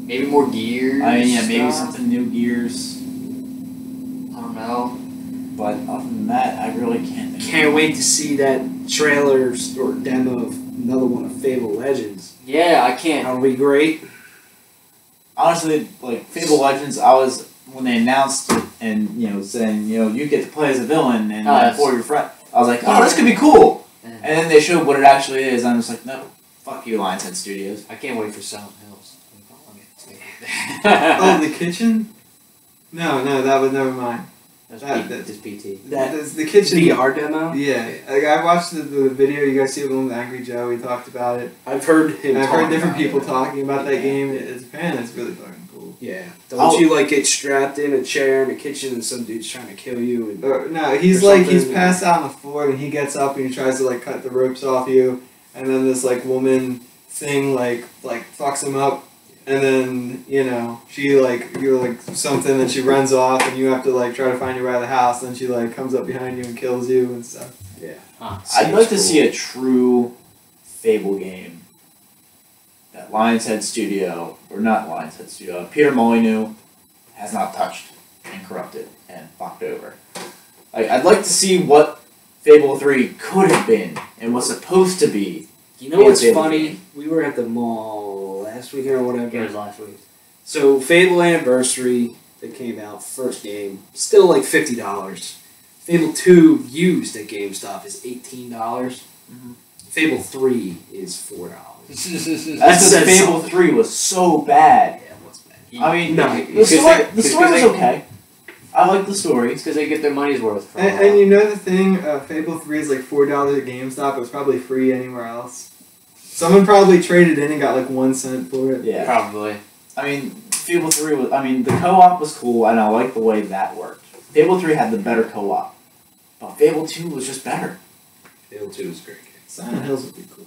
Maybe more Gears. I mean, yeah, maybe stuff. something new Gears. I don't know. But other than that, I really can't think. Can't wait to see that trailer or demo of another one of Fable Legends. Yeah, I can't. That'll be great. Honestly, like Fable Legends, when they announced it and saying you get to play as a villain and for your friend, I was like, oh, this could be cool. And then they showed what it actually is. And I'm just like, no, fuck you, Lionshead Studios. I can't wait for Silent Hills. Oh, the kitchen? No, that was never mind. That's PT. That's the kitchen. VR demo? Yeah, like I watched the video. You guys see the one with Angry Joe? He talked about it. I've heard him And I've talk heard different about people it. talking about that game. Apparently, it's really fucking cool. Yeah. Don't you like get strapped in a chair in the kitchen and some dude's trying to kill you? And No, he's Or he's something. passed out on the floor and he gets up and he tries to like cut the ropes off you, and then this like woman thing like fucks him up, and then she like you're like something, and she runs off, and you have to like try to find your way out of the house. Then she like comes up behind you and kills you and stuff. I'd like to see a true Fable game that Lionshead Studio, or not Lionshead Studio, Peter Molyneux has not touched and corrupted and fucked over. I'd like to see what Fable 3 could have been and was supposed to be. You know what's Fable funny? game. We were at the mall last weekend or whatever. It was last week. So Fable Anniversary that came out, first game, still like $50. Fable 2 used at GameStop is $18. Mhm. Fable 3 is $4. That's because Fable 3 was so bad. Yeah, what's bad? I mean, No, the story was okay. I like the story. It's because they get their money's worth from it. And you know the thing, Fable 3 is like $4 at GameStop. It was probably free anywhere else. Someone probably traded in and got like 1 cent for it. Yeah. Probably. I mean, Fable 3 was. I mean, the co-op was cool, and I liked the way that worked. Fable 3 had the better co-op, but Fable 2 was just better. Fable 2 is a great game. Silent Hills would be cool.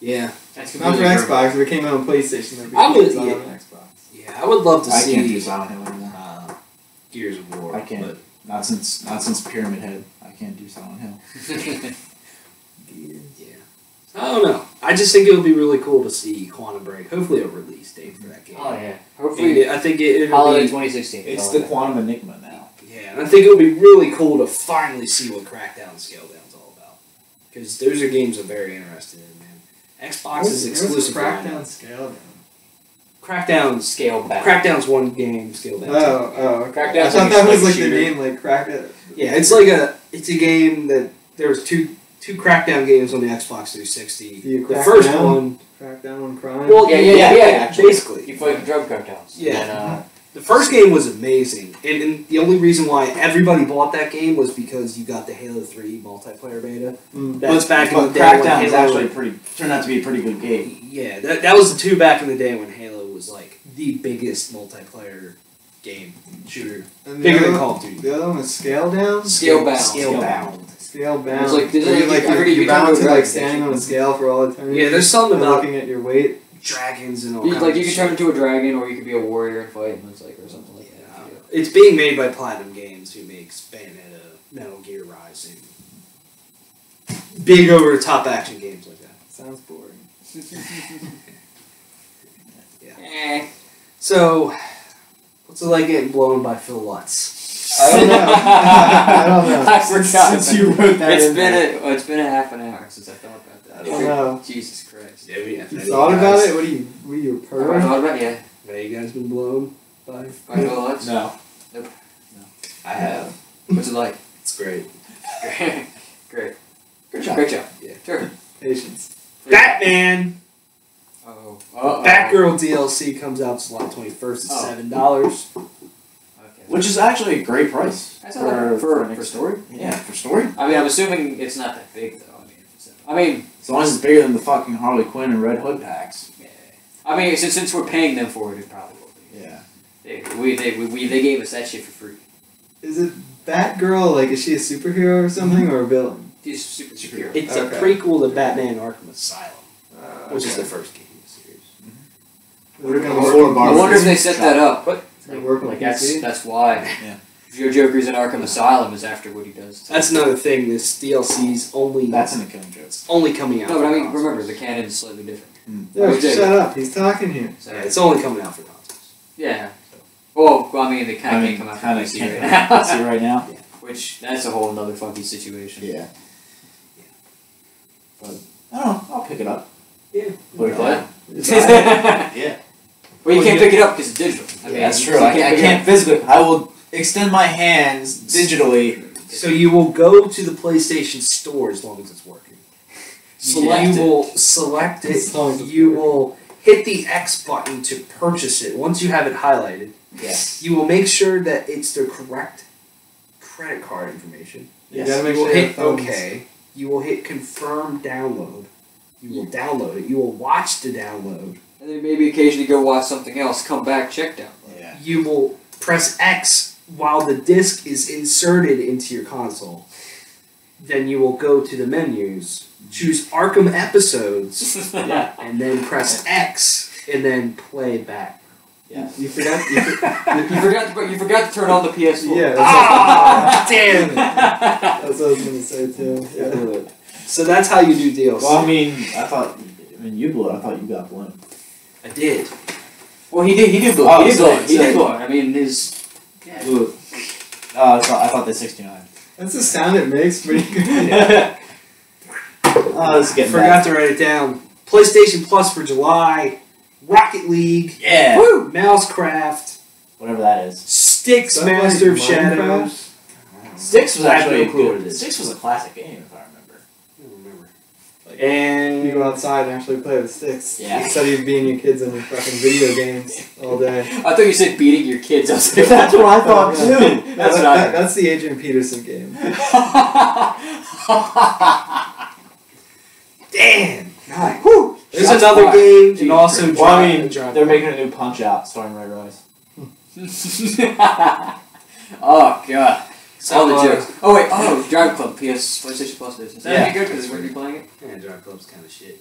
Yeah. That's Not for completely Xbox. If it came out on PlayStation, that'd be I would- cool. yeah. On Xbox. Yeah, I would love to I can't do see Silent Hill anymore. Gears of War. I can't. But Not since Pyramid Head. I can't do Silent Hill. different. yeah. I don't know. I just think it would be really cool to see Quantum Break. Hopefully a release date for that game. Oh yeah. And Hopefully, I think it'll holiday be 2016. It's Oh, the Quantum Enigma now. Yeah, and I think it would be really cool to finally see what Crackdown Scale Down's all about. Because those are games I'm very interested in, man. Xbox is exclusive. Crackdown Scale Down. Crackdown's Scale back. Crackdown's one game, Scale Down. Oh. Crackdown's I like thought a that was sniper like shooter. the name, like Crack it. Yeah, it's a game that there was two Crackdown games on the Xbox 360. Do you The crack first down? one, Crackdown on crime. well, Yeah, actually. basically. You fight the drug cartels. Yeah. And, The first game was amazing, and the only reason why everybody bought that game was because you got the Halo 3 multiplayer beta. That's back in the day when Crackdown is Halo- actually turned out to be a pretty good game. Yeah, that was the two back in the day when Halo was like the biggest multiplayer game shooter, And bigger the than other- Call of Duty. The other one was Scale Down. Scale Bound. Scale Bound. Scale bound. It's like- Where I you're, like forget you're you bound turn to to a like drug standing on a station. scale for all eternity. Yeah, there's something and about looking at your weight. dragons and all. you, kinds like you of could shit. turn into a dragon, or you could be a warrior and fight, and it's like or something like that. It's being made by Platinum Games, who makes Bayonetta, Metal Gear Rising, big over the top action games like that. Sounds boring. Eh. So, what's it like getting blown by Phil Lutz? I don't know. I don't know. I forgot. Since you wrote that It's in been there. it's been a half an hour since I thought about that. I don't know. Jesus Christ. Yeah, we You thought about it? What are you? Were you a Have I pervert? thought about it? Yeah. Have you guys been blown by? By Bill Lutz? No. Nope. I have. What's it like? It's great. Great. Good job. Great job. Yeah. Sure. Patience. Batman! Oh. Batgirl DLC comes out July 21st. It's Oh. $7. Okay. Which is actually a great price. That's not bad for an story. Yeah, for story. I mean, I'm assuming it's not that big though. I mean, As long as it's bigger than the fucking Harley Quinn and Red Hood packs. yeah. I mean, since we're paying them for it, it probably will be. Yeah. They gave us that shit for free. Is it Batgirl? Like, is she a superhero or something, or a villain? She's super Superhero. It's Okay. a prequel to Batman Arkham Asylum, which is okay. the first game in the series. We're gonna Before work Barbara I wonder if they set that up. It's gonna work on Like PC? that's why. Yeah. Your Joker's in Arkham Asylum is after what he does. That's another thing. This DLC's That's in the Killing Joke. only coming out. No, but I for mean, consoles. remember the canon is slightly different. Yeah, Who's shut Jacob? up. He's talking here. So, Yeah, it's only coming out for consoles. yeah. Well, I mean, they kind of can't come out from Kinda PC can't right come out now. from PC right now. Which that's a whole other funky situation. Yeah. But I don't know. I'll pick it up. Yeah. Put it What? down. yeah. Yeah. Well, you can't pick it up because it's digital. I mean, That's you true. I pick it can't up. physically. I will extend my hands digitally. So you will go to the PlayStation Store as long as it's working. Select you it. will select it. As long as it's You working. will hit the X button to purchase it. Once you have it highlighted, Yes. you will make sure that it's the correct credit card information. You Yes. gotta make You will sure hit the phone's- OK. You will hit confirm download. You will download it. You will watch the download. And then maybe occasionally go watch something else. Come back, check down. Yeah. You will press X while the disc is inserted into your console. Then you will go to the menus, choose Arkham Episodes, Yeah. and then press X and then play back. Yes. You forgot. You forgot to turn on the PS4. Yeah. Ah, damn it! That's what I was gonna say too. Yeah. So that's how you do deals. Well, I mean, you blew it. I thought you got blown. I did. Well, he did blow. Oh, He did blow. sorry, He did sorry. blow. I mean, his. Yeah. Blew it. I thought the 69. That's the sound it makes when you. This is getting Forgot to write it down. PlayStation Plus for July. Rocket League. bad. Yeah. Woo! Mousecraft. Whatever that is. Sticks Is that Master of like Shadows. Sticks was I have actually no clue what good. it is. Sticks was a classic game, if I remember. I don't remember. You go And outside and actually play with sticks. Yeah. Instead of being your kids in fucking video games all day. I thought you said beating your kids. I was like, That's what I thought Yeah. too. That's what I heard. That's the Adrian Peterson game. damn, nice. Whew. There's Shots another fired. game, and Jesus also Christ. Well, I mean, Drive. they're making a new Punch Out starring Ray Rice. Oh god. All the So, jokes. Oh wait. Oh, Drive Club. PlayStation Plus edition. Is that Yeah. any good? Because we're playing it. Yeah, Drive Club's kind of shit.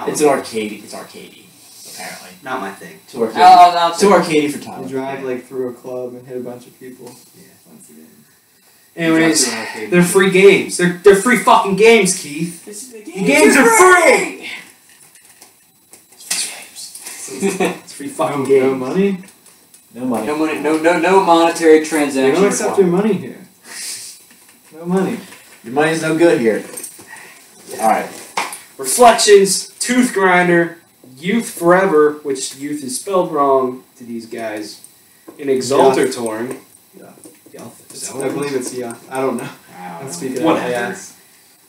It's an arcade. It's arcadey, apparently. Not my thing. Too arcadey. I'll Too arcadey for You Tyler. drive like through a club and hit a bunch of people. Yeah. Once again. Anyways, they're free games. They're free fucking games, Keith. The games are free. It's free fucking No games. money? No money. No money. No monetary They transaction. don't accept your required. money here. No money. Your money's no good here. Alright. Reflections, Tooth Grinder, Youth Forever, which youth is spelled wrong to these guys, and Exalter touring. Yeah. Yoth. I believe it's yeah. I don't know. I'm speaking Whatever. yes.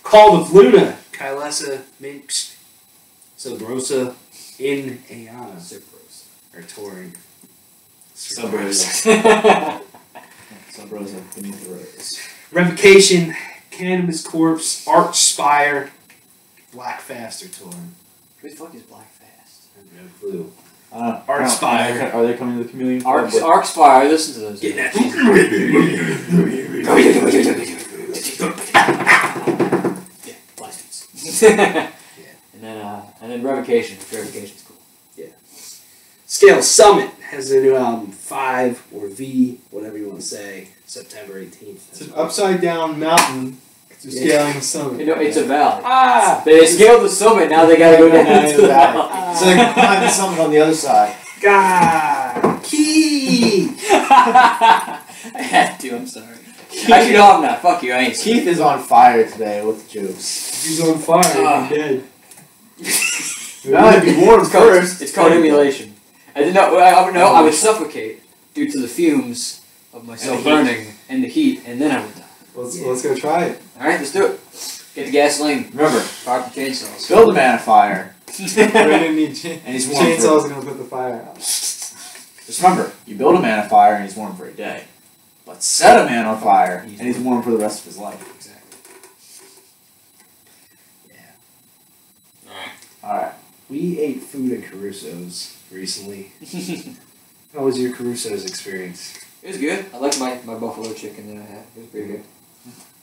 Call of Luna, Kylesa, Minx, Subrosa, in Ayana are touring. Subrosa. Subrosa beneath the rose. Revocation, Cannabis Corpse, Archspire, Blackfast are touring. Who the fuck is Black Fast? I have no clue. Archspire. Are they coming to the community? Archspire. Listen to those. Getting that. Yeah, plastics. And then Revocation. Revocation's cool. Scale Summit has their new album, 5 or V, whatever you want to say, September 18th. It's an upside down mountain. You're scaling the summit. You know, it's a valley. Ah! They scaled the summit. Now they gotta go down to the valley. So they can climb the summit on the other side. God! Key! I had to. I'm sorry. Actually, no, I'm not. Fuck you. I ain't. Keith is on fire today with jokes. He's on fire. He's dead. Now he'd be warm It's called, first. it's called emulation. I didn't know. I would suffocate due to the fumes of myself And the burning and the heat, and then I would die. Let's go try it. All right, let's do it. Get the gasoline. Remember, Fire the chainsaws. build a man a fire, We're gonna need and he's warm chainsaw's for. gonna put the fire out. Just remember, you build a man a fire and he's warm for a day, but set a man on fire and he's warm for the rest of his life. Exactly. All right. We ate food at Caruso's recently. How was your Caruso's experience? It was good. I liked my buffalo chicken that I had. It was pretty good.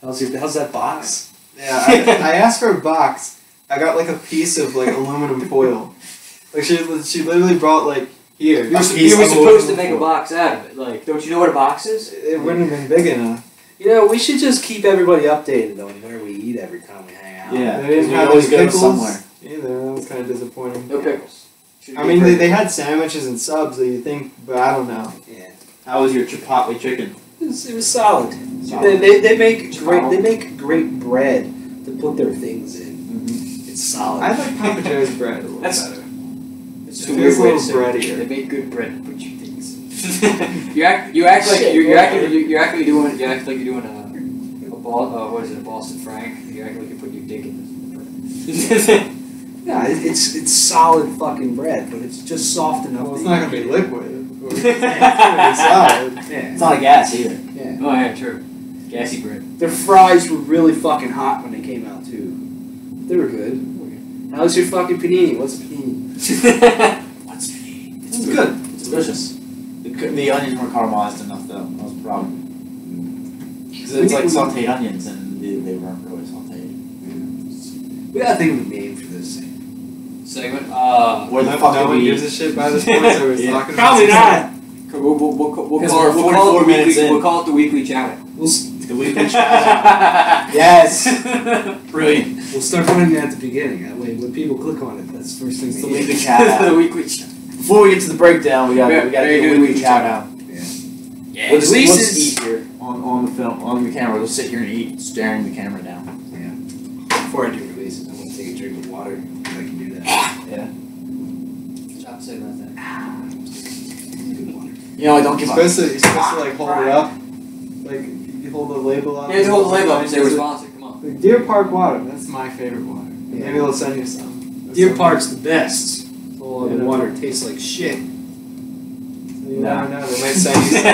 How's that box? Yeah, I asked for a box. I got like a piece of like aluminum foil. Like she literally brought like here. You were supposed to make a box out of it. Like, don't you know what a box is? It wouldn't have been big enough. You know, we should just keep everybody updated on where we eat every time we hang out. Yeah, They didn't we have always any go pickles somewhere. either. That was kind of disappointing. No pickles. I mean, they had sandwiches and subs that you think, but I don't know. Yeah. How was your chipotle chicken? It was solid. Solid. They make great bread to put their things in. Mm-hmm. It's solid. I like Papa Joe's bread a little That's- better. It's It too feels weird a way to little say it. breadier. They make good bread to put you things. you act like you're doing a ball. What is it? A Boston Frank. You act like you're putting your dick in the bread. Yeah, it's solid fucking bread, but it's just soft enough. Well, it's that not you gonna be can- liquid. It's gonna be solid. Yeah. It's not a gas either. Yeah. Oh yeah, true. Gassy bread. Their fries were really fucking hot when they came out too. They were good. How's your fucking panini? What's a panini? What's it? It's good. It's delicious. The onions weren't caramelized enough though. That was the problem. Because it's like sauteed onions and they weren't really sauteed. We gotta think of a name for this thing. segment. Where the No fuck did one we? gives a shit by the sports I was Yeah. talking Probably about. not. We'll Because call we're it 44 the minutes weekly, in. We'll call it the weekly chat. The weekly chat. Yes. Brilliant. We'll start putting it at the beginning. That way, when people click on it, that's the first thing It's the they weekly hear. chat. The weekly chat. Before we get to the breakdown, we got Yeah, to very do good a weekly weekly shout shout out. Yeah. We'll just Releases- eat here on the film, on the camera. We'll sit here and eat, staring the camera down. Before I do releases, I want to take a drink of water. If I can do that. Stop saying that thing. Good water. You know, I don't give You're up. supposed to like hold it up. Like you hold the label up. You have to hold the label up and say we're sponsored. Come on. Like, Deer Park water. That's my favorite water. Yeah. Maybe they'll send you some. That's Deer some- Park's the best. All Yeah. the water tastes like shit. You No. never know. They might send you some.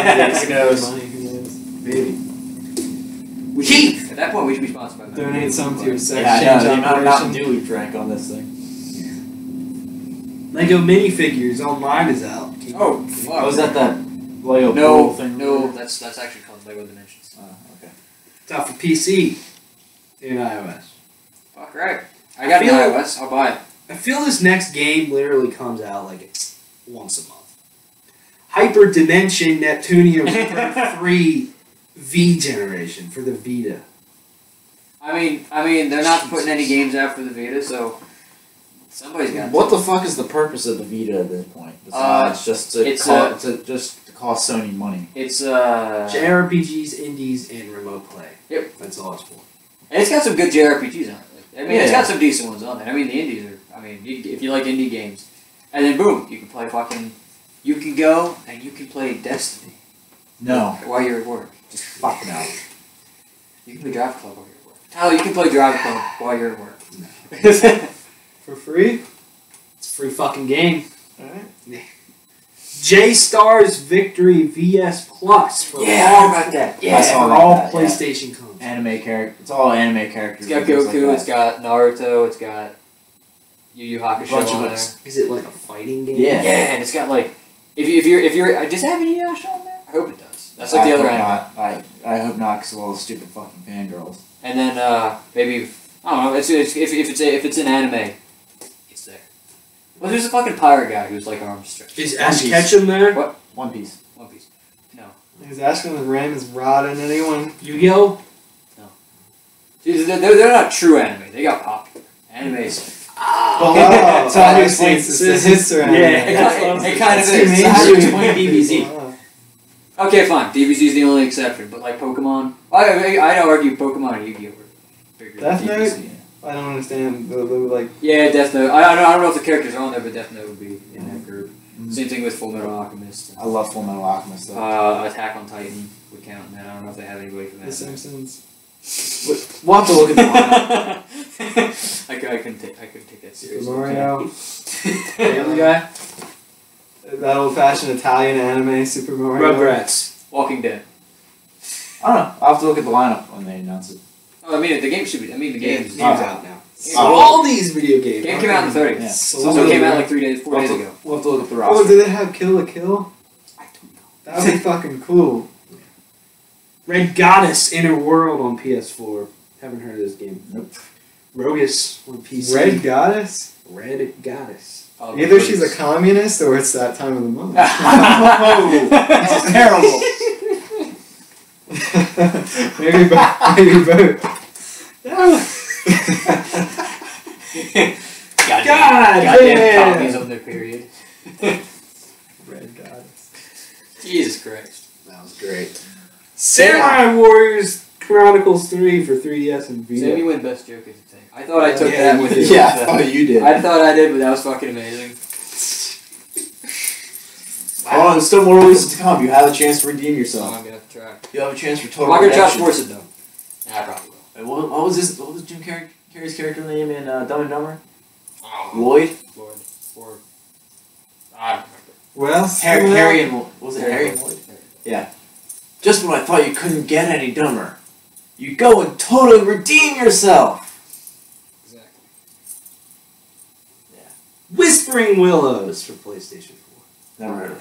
Who knows? Money. Who knows? Maybe. We should, at that point, we should be sponsored by them. Donate some to your sex Yeah, I know, change the amount of Mountain operation. Dew we drank on this thing. Lego minifigures online is out. Oh, fuck. Was that Lego No, pool thing? no, that's actually called Lego Dimensions. Oh, okay. It's out for PC and iOS. Fuck right. I got the feel- iOS. I'll buy it. I feel this next game literally comes out like once a month. Hyper Dimension Neptunium Super 3 V generation for the Vita. I mean, they're not putting any games out for the Vita, so somebody's got. What the fuck is the purpose of the Vita at this point? Besides just to it's, just to cost Sony money. It's JRPGs, indies, and remote play. Yep. That's all it's for. and it's got some good JRPGs on it. I mean, it's Yeah. got some decent ones on there. I mean, the indies are. I mean, if you like indie games, and then boom, you can play fucking. You can go and you can play Destiny No. while you're at work. Just fuck no. You can play Drive Club while you're at work. Tyler, you can play Drive Club while you're at work. For free? It's a free fucking game. Alright. J-Stars Victory VS Plus for Yeah, all, how about that? I saw for that, all yeah. PlayStation consoles. Anime character. It's all anime characters. It's got and things Goku, like it's that. got Naruto, it's got Yu Yu Hakusho Bunch of on there. us. Is it like a fighting game? Yeah. Yeah, and it's got like if you're does it have Yu Yu Hakusho on there? I hope it does. That's like the other hope anime. not. I hope not, because of all the stupid fucking fangirls. And then maybe I don't know. If it's an anime, it's there. Well, there's a fucking pirate guy who's like arms stretched. Is One Ash Piece. Ketchum there? What? One Piece. One Piece. No. He's asking the ram is rotting anyone. Yu-Gi-Oh? See, they're not true anime. They got popular. Anime's. Oh, So how do you explain it's the hits around Yeah, there. it kind of That's is. too So how do you mainstream. explain DBZ? Wow. Okay, fine. DBZ's the only exception, but like Pokemon, I'd argue Pokemon and Yu-Gi-Oh were bigger. Death than Note? DBZ. I don't understand the like. Yeah, Death Note. I don't know if the characters are on there, but Death Note would be in that group. Mhm. Same thing with Full Metal Alchemist. I love Full Metal Alchemist though. Attack on Titan would count, and I don't know if they have anybody from The that. Simpsons. We'll have to look at the lineup. I couldn't take that Super seriously. Mario. Family Guy? That old fashioned Italian anime, Super Mario. Rugrats. Walking Dead. I don't know. I'll have to look at the lineup when they announce it. Oh, I mean, the game should be. I mean, the Game's game's out now. Oh. All these video games. game came out on the 30th. Yeah. So it came out like 4 days We'll have, ago. to, we'll have to look at the Oh, roster. do they have Kill la Kill? I don't know. That would be fucking cool. Red Goddess Inner World on PS4. Haven't heard of this game. Nope. Rogus on PC. Red Goddess? Red Goddess. Oh, Either she's a communist or it's that time of the month. This is terrible. Maybe both. Maybe both. Goddamn damn. copies on their period. Red Goddess. Jesus Christ. That was great. Samurai Warriors Chronicles 3 for 3DS and Vita. Sammy win best joke is a thing. I thought I took Yeah, that with you. Yeah, I thought you did. I thought I did, but that was fucking amazing. Oh, there's still more releases to come. You have a chance to redeem So yourself. I'm gonna have to try. You have a chance for I'm total not gonna try to redemption. force it though. Nah, I probably will. Wait, what was his? What was Jim Carrey's character name in Dumb and Dumber? Oh, Lloyd. Lord. Or I don't remember. Well, Harry and was it Harry and Lloyd. Lloyd? Yeah. Just when I thought you couldn't get any dumber, you go and totally redeem yourself. Exactly. Whispering Willows for PlayStation 4. Never heard of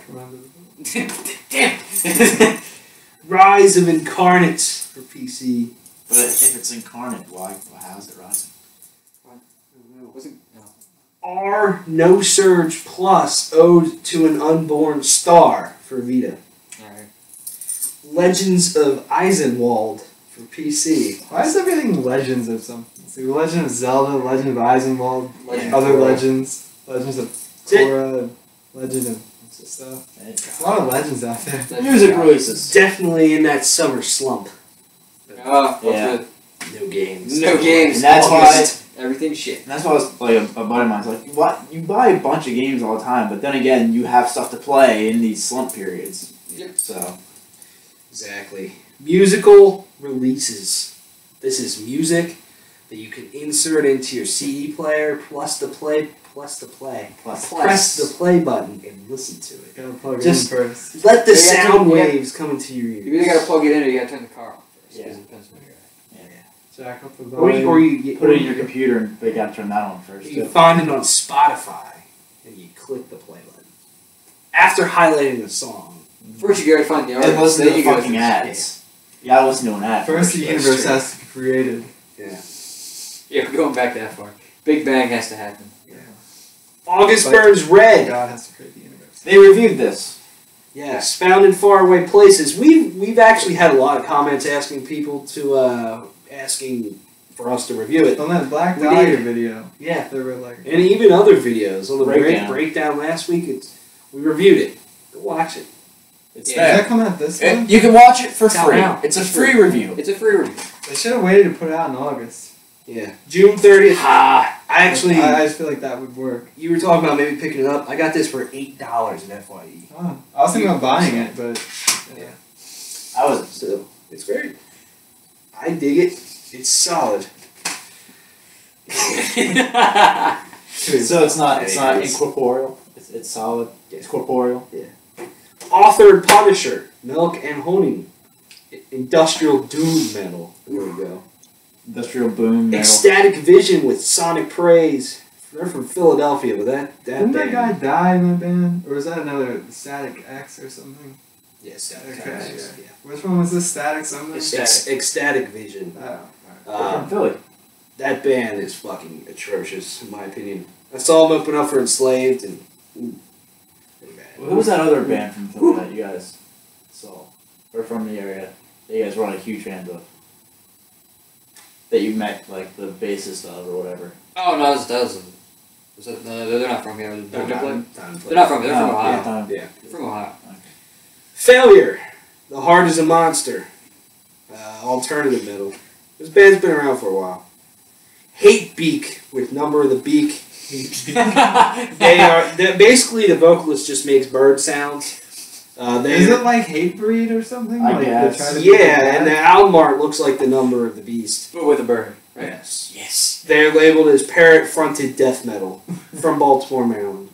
it. Damn. Rise of Incarnates for PC. But if it's incarnate, why? How is it rising? Was it? No. R No Surge Plus Ode to an Unborn Star for Vita. Alright. Legends of Eisenwald for PC. Why is everything legends of something? It's like Legend of Zelda, Legend of Eisenwald, Legend other of Korra. legends, Legends of Korra, Legend of stuff. There's a lot of legends out there. Music releases. Definitely in that summer slump. Oh, Yeah. No games. No games. And that's August. Everything's shit. And that's why I was like a buddy of mine's like, what? You buy a bunch of games all the time, but then again, you have stuff to play in these slump periods. Yep. So Exactly. Musical releases. This is music that you can insert into your CD player, plus the play. Press the play button and listen to it. Gotta plug Just- it in first. Let the Yeah, you have sound to- waves come into your You ears. either gotta plug it in or you gotta turn the car on first. Yeah. 'Cause it depends on where you're at. Jack up the Or volume. you get, put it in your computer and they gotta turn that on first. You too. find it on Spotify and you click the play button. After highlighting the song. First you gotta find the artist. And listen to then the you go fucking through- ads. You gotta listen to an ad. First, the That's universe true. has to be created. Yeah. Yeah, we're going back that far. Big Bang has to happen. August But- Burns Red. God has to create the universe. They reviewed this. Yes, found in faraway places. We've actually had a lot of comments asking people to asking for us to review it. On that Black We Dahlia did. video, Yeah, they were like, and even other videos on the Breakdown. breakdown last week. We reviewed it. Go watch it. It's Yeah. did there. that come out this month? You can watch it for It's out free. now. It's a free review. It's a free review. They should have waited to put it out in August. Yeah, June 30th. I actually, I just feel like that would work. you were talking about maybe picking it up. I got this for $8 in FYE. Oh, I was thinking about buying it, but Yeah. I was. So it's great. I dig it. It's solid. So it's not Anyways. incorporeal. It's solid. It's corporeal. Authored Punisher, Milk and Honing. Industrial Doom Metal. There we go. Industrial boom. Metal. Ecstatic Vision with Sonic Praise. They're from Philadelphia, but that didn't that band- guy die in that band? Or was that another Static X or something? Yeah, Static Okay, X, yeah. Which one was this? Static something? Ecstatic Vision. Oh, They're from Philly. That band is fucking atrocious, in my opinion. I saw them open up for Enslaved, and ooh, pretty bad. Who was that other band from Philly that you guys saw? Or from the area that you guys were like huge fans of? That you met like the bassist of or whatever. Oh no, that was it, no, they're not from here. They're not from They're here. They're from Oh, Ohio. yeah. Yeah. They're from Ohio. Failure. The Heart is a Monster. Alternative metal. This band's been around for a while. Hate Beak with Number of the Beak. Basically the vocalist just makes bird sounds. is it like Hatebreed or something? I like they guess. try to be Yeah, like and the that? album art looks like the number of the beast. But with a bird, right? Yes. Yes. They're labeled as parrot-fronted death metal from Baltimore, Maryland.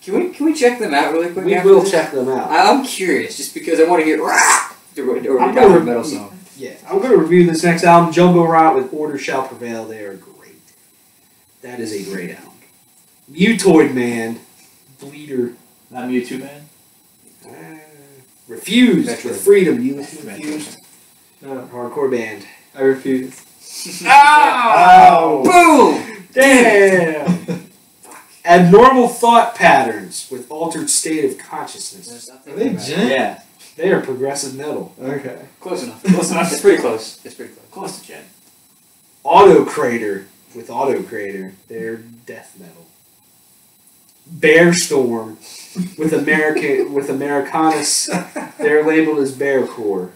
Can we check them out really quick? We after will this? check them out. I'm curious, just because I want to hear or I'm a gonna- metal song. Yeah, I'm going to review this next album, Jumbo Rot with Order Shall Prevail. They are great. That is a great album. Mutoid Man, Bleeder, Not Mewtwo Man? Refused Metroid. with Freedom. You listen to Metroid. Refused? No, Hardcore band. I refuse. Ow! Boom! Damn! Abnormal Thought Patterns with Altered State of Consciousness. Are they gent? Yeah. They are progressive metal. Okay. Close enough. Close enough. It's pretty close. It's pretty close. Close to Jen. Auto Crater with Auto Crater. They're death metal. Bear Storm with Americanus. They're labeled as Bearcore.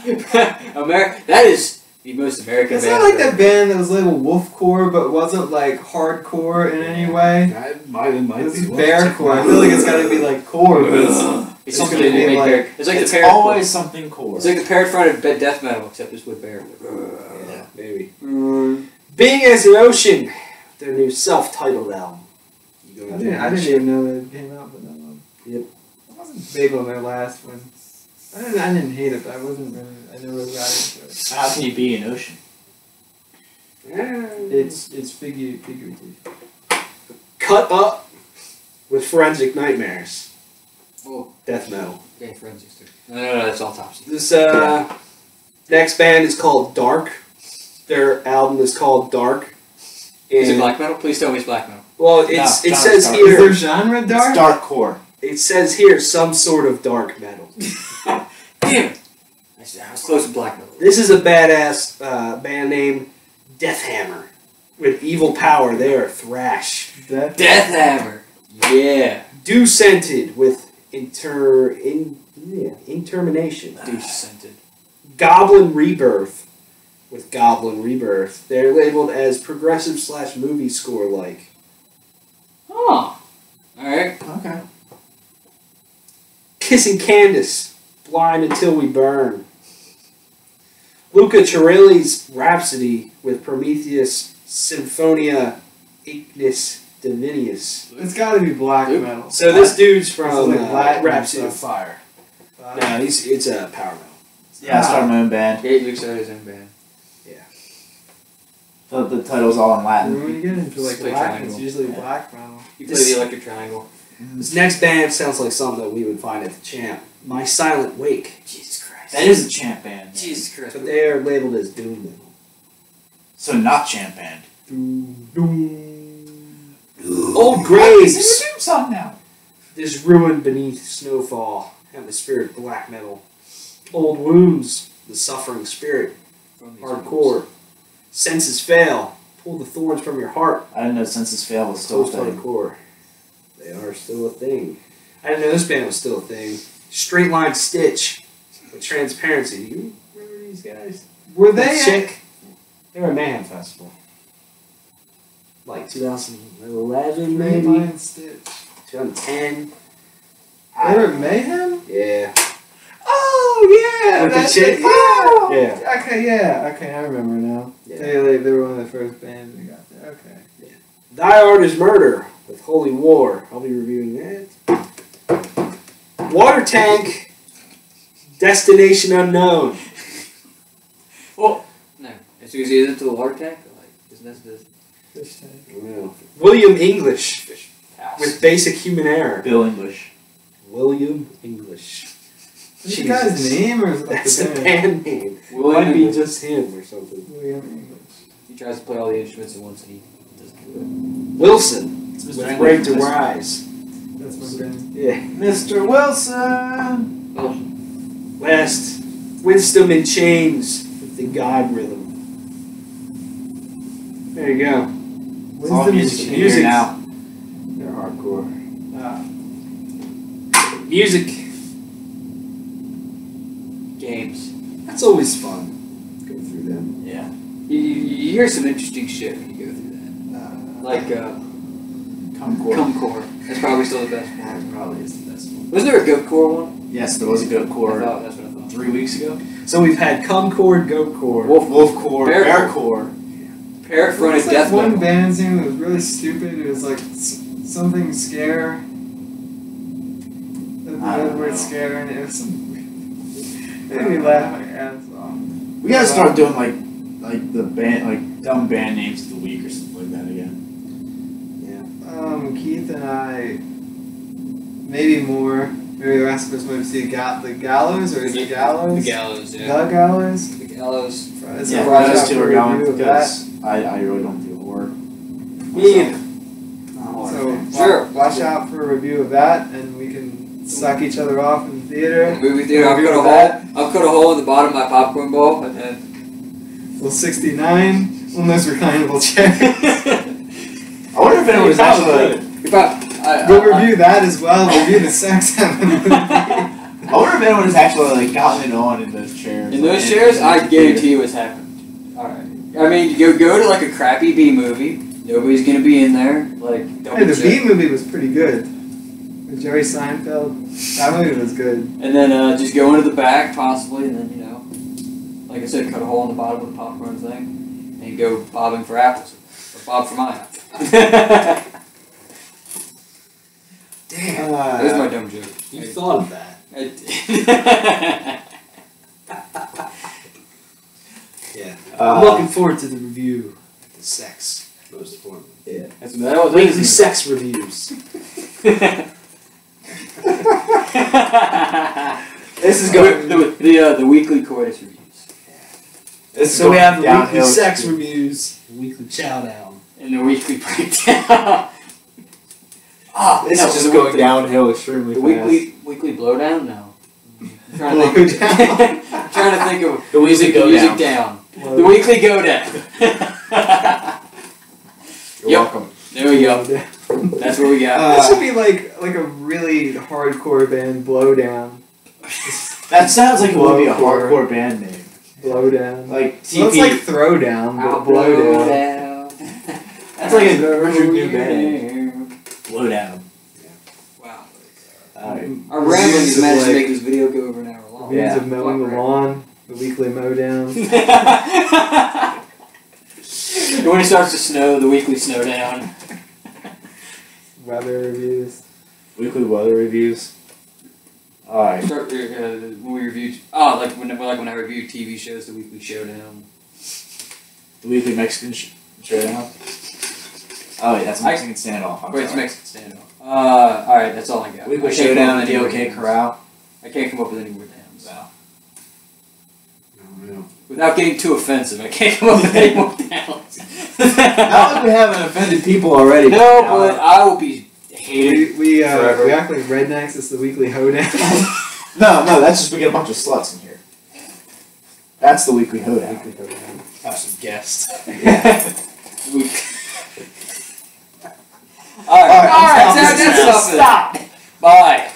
That is the most American It's band. not like I've that ever- band that was labeled wolfcore, but wasn't like hardcore in any way. This is bearcore. I feel like it's got to be like core, but It's It's something gonna they be make like- bear. It's like It's the parrot. always something core. It's like the parrot fronted death metal, except it's with bear. Yeah, maybe. Being as an Ocean, their new self-titled album. You go I didn't even know that it came out, but that one. Yep. I wasn't big on their last one. I didn't hate it, but I never got into it. How can you be an ocean? It's figurative. Cut Up with Forensic Nightmares. Oh, Death metal. okay, forensics too. No, that's autopsy. This next band is called Dark. Their album is called Dark. Is it And black metal? Please tell me it's black metal. Well, it No, says dark. Is here. there genre dark? It's dark core. It says here some sort of dark metal. Damn it! I was close to black metal. This is a badass band named Deathhammer. With evil power, they are thrash. Death Hammer. Yeah. Dew-scented with intermination. Decented. Goblin Rebirth with Goblin Rebirth. They're labeled as progressive / movie score like. Oh. Alright. Okay. Kissing Candace. Blind Until We Burn. Luca Turilli's Rhapsody with Prometheus Symphonia Ignis Divinius. It's got to be black metal. So this dude's from It's like Latin Rhapsody of stuff. Fire. No, it's a power metal. Yeah, I started my own band. Kate Luke started his own band. The title's all in And Latin. when you get into like Play Latin, triangle. it's usually Yeah. black metal. You play the electric triangle. This next band sounds like something that we would find at the Champ. My Silent Wake. Jesus Christ. That is a champ band. Jesus Christ. But they are labeled as doom metal. So not champ band. Old Graves. Sing a doom song now. This ruined beneath snowfall. Atmospheric black metal. Old Wounds. The Suffering Spirit. From these Hardcore. Senses Fail. Pull the thorns from your heart. I didn't know Census Fail was still a Post thing. hardcore. They are still a thing. I didn't know this band was still a thing. Straight Line Stitch. With Transparency. Do you remember these guys? Were they? Chick. They were a Mayhem Festival. Like 2011 maybe? Mayhem Stitch. 2010. They were Mayhem? Yeah. Oh yeah, With the that's chick? it. Yeah. Yeah. Okay, yeah. Okay, I remember now. Yeah. They were one of the first bands we got there. Okay. Thy Art is Murder with Holy War. I'll be reviewing that. Water Tank. Destination Unknown. Well, no. As soon as he gets into the water tank, like, isn't that the Fish tank. Yeah. William English house? with Basic Human Error. Bill English. William English. Is the guy's name or is it like That's the the band? band name. William Might be English. just him or something. William English. He tries to play all the instruments at once and he doesn't do it. Wilson It's with Mr. Break to English. Rise. That's my band. Yeah. Mr. Wilson. West. Winston in Chains with the God Rhythm. There you go. It's all Wisdom music is in Chains. here Music. now. They're hardcore. Music. Games. That's always fun. Go through them. Yeah. You hear some interesting shit when you go through that. Like, Comcore. Cumcore. That's probably still the best one. That probably is the best one. Wasn't there a Goatcore one? Yes, there was a good I core thought, that's what I thought. 3 weeks ago. So we've had Cumcore, Goatcore. Wolf core, Bear bear core. Parrot fronted There's like death one metal. band's name that was really stupid. It was like something scare. The I don't word know. scare and it was some. Made me laugh my ass off. We gotta start doing like the band, like dumb band names of the week or something like that again. Keith and I, maybe more. Maybe the rest of us might have seen the Gallows or is it Gallows? The Gallows, The yeah. Gallows. The Gallows. It's Yeah, a watch those out two for are a going review of because I really don't do horror. Me either. that. So Sure. watch out for a review of that, and we can suck each other off in the theater. Movie theater. I'll Review cut a of hole. that. I'll cut a hole in the bottom of my popcorn bowl and then. Well, 69. One of those reclinable chairs. I wonder if anyone was actually. We'll review that as well. Review the sex of the movie. I wonder if anyone has actually like gotten it on in those chairs. In those chairs, I guarantee you what's happened. Alright. I mean, you go to like a crappy B movie. Nobody's gonna be in there. Like, don't Hey, the check. B movie was pretty good. With Jerry Seinfeld. That movie was good. And then just go into the back, possibly, and then, you know, like I said, cut a hole in the bottom of the popcorn thing, and go bobbing for apples. Or bob for mine. Damn. There's my dumb joke. You thought of that. Yeah. I'm looking forward to the review. The sex, most importantly. Yeah. That was Weekly sex reviews. This is going. the weekly coitus reviews. This is So we going have the weekly downhill. sex reviews, the weekly chow down. And the weekly breakdown. This no, is just the going weekly- downhill extremely The fast. weekly blowdown? No. I'm trying to think. I'm trying to think of The weekly go music down. down. The weekly go down. You're Yep. welcome. There we go. That's what we got. That should be like a really hardcore band, Blowdown. That sounds like it would be a Blowcore. hardcore band name. Blowdown. Like So it's TP. like Throwdown, I'll but blow Blowdown. down. That's like a Blow Richard New you band. down. Blow down. Wow. Alright. Our rambling Years is of, managed to like- make this video go over an hour long. Means Yeah. of mowing the lawn, the weekly mowdown. When it starts to snow, the weekly snow down. Weather reviews. Weekly weather reviews. Alright. Start when we reviewed. Oh, like when I reviewed TV shows, the weekly showdown. The weekly Mexican showdown. Oh wait, that's Mexican standoff. I'm Wait, it's sorry. Mexican standoff. All right, that's all I got. Weekly I can't showdown come up and with the any OK more Corral. I can't come up with any more downs. So. Without getting too offensive, I can't come up with any more downs. Not like we haven't offended people already. No, but I will be hated. We Forever. act like rednecks. It's the weekly hoedown. No, that's just we get a bunch of sluts in here. That's the weekly hoedown. Have some guests. All right, All right, that's stop. Bye.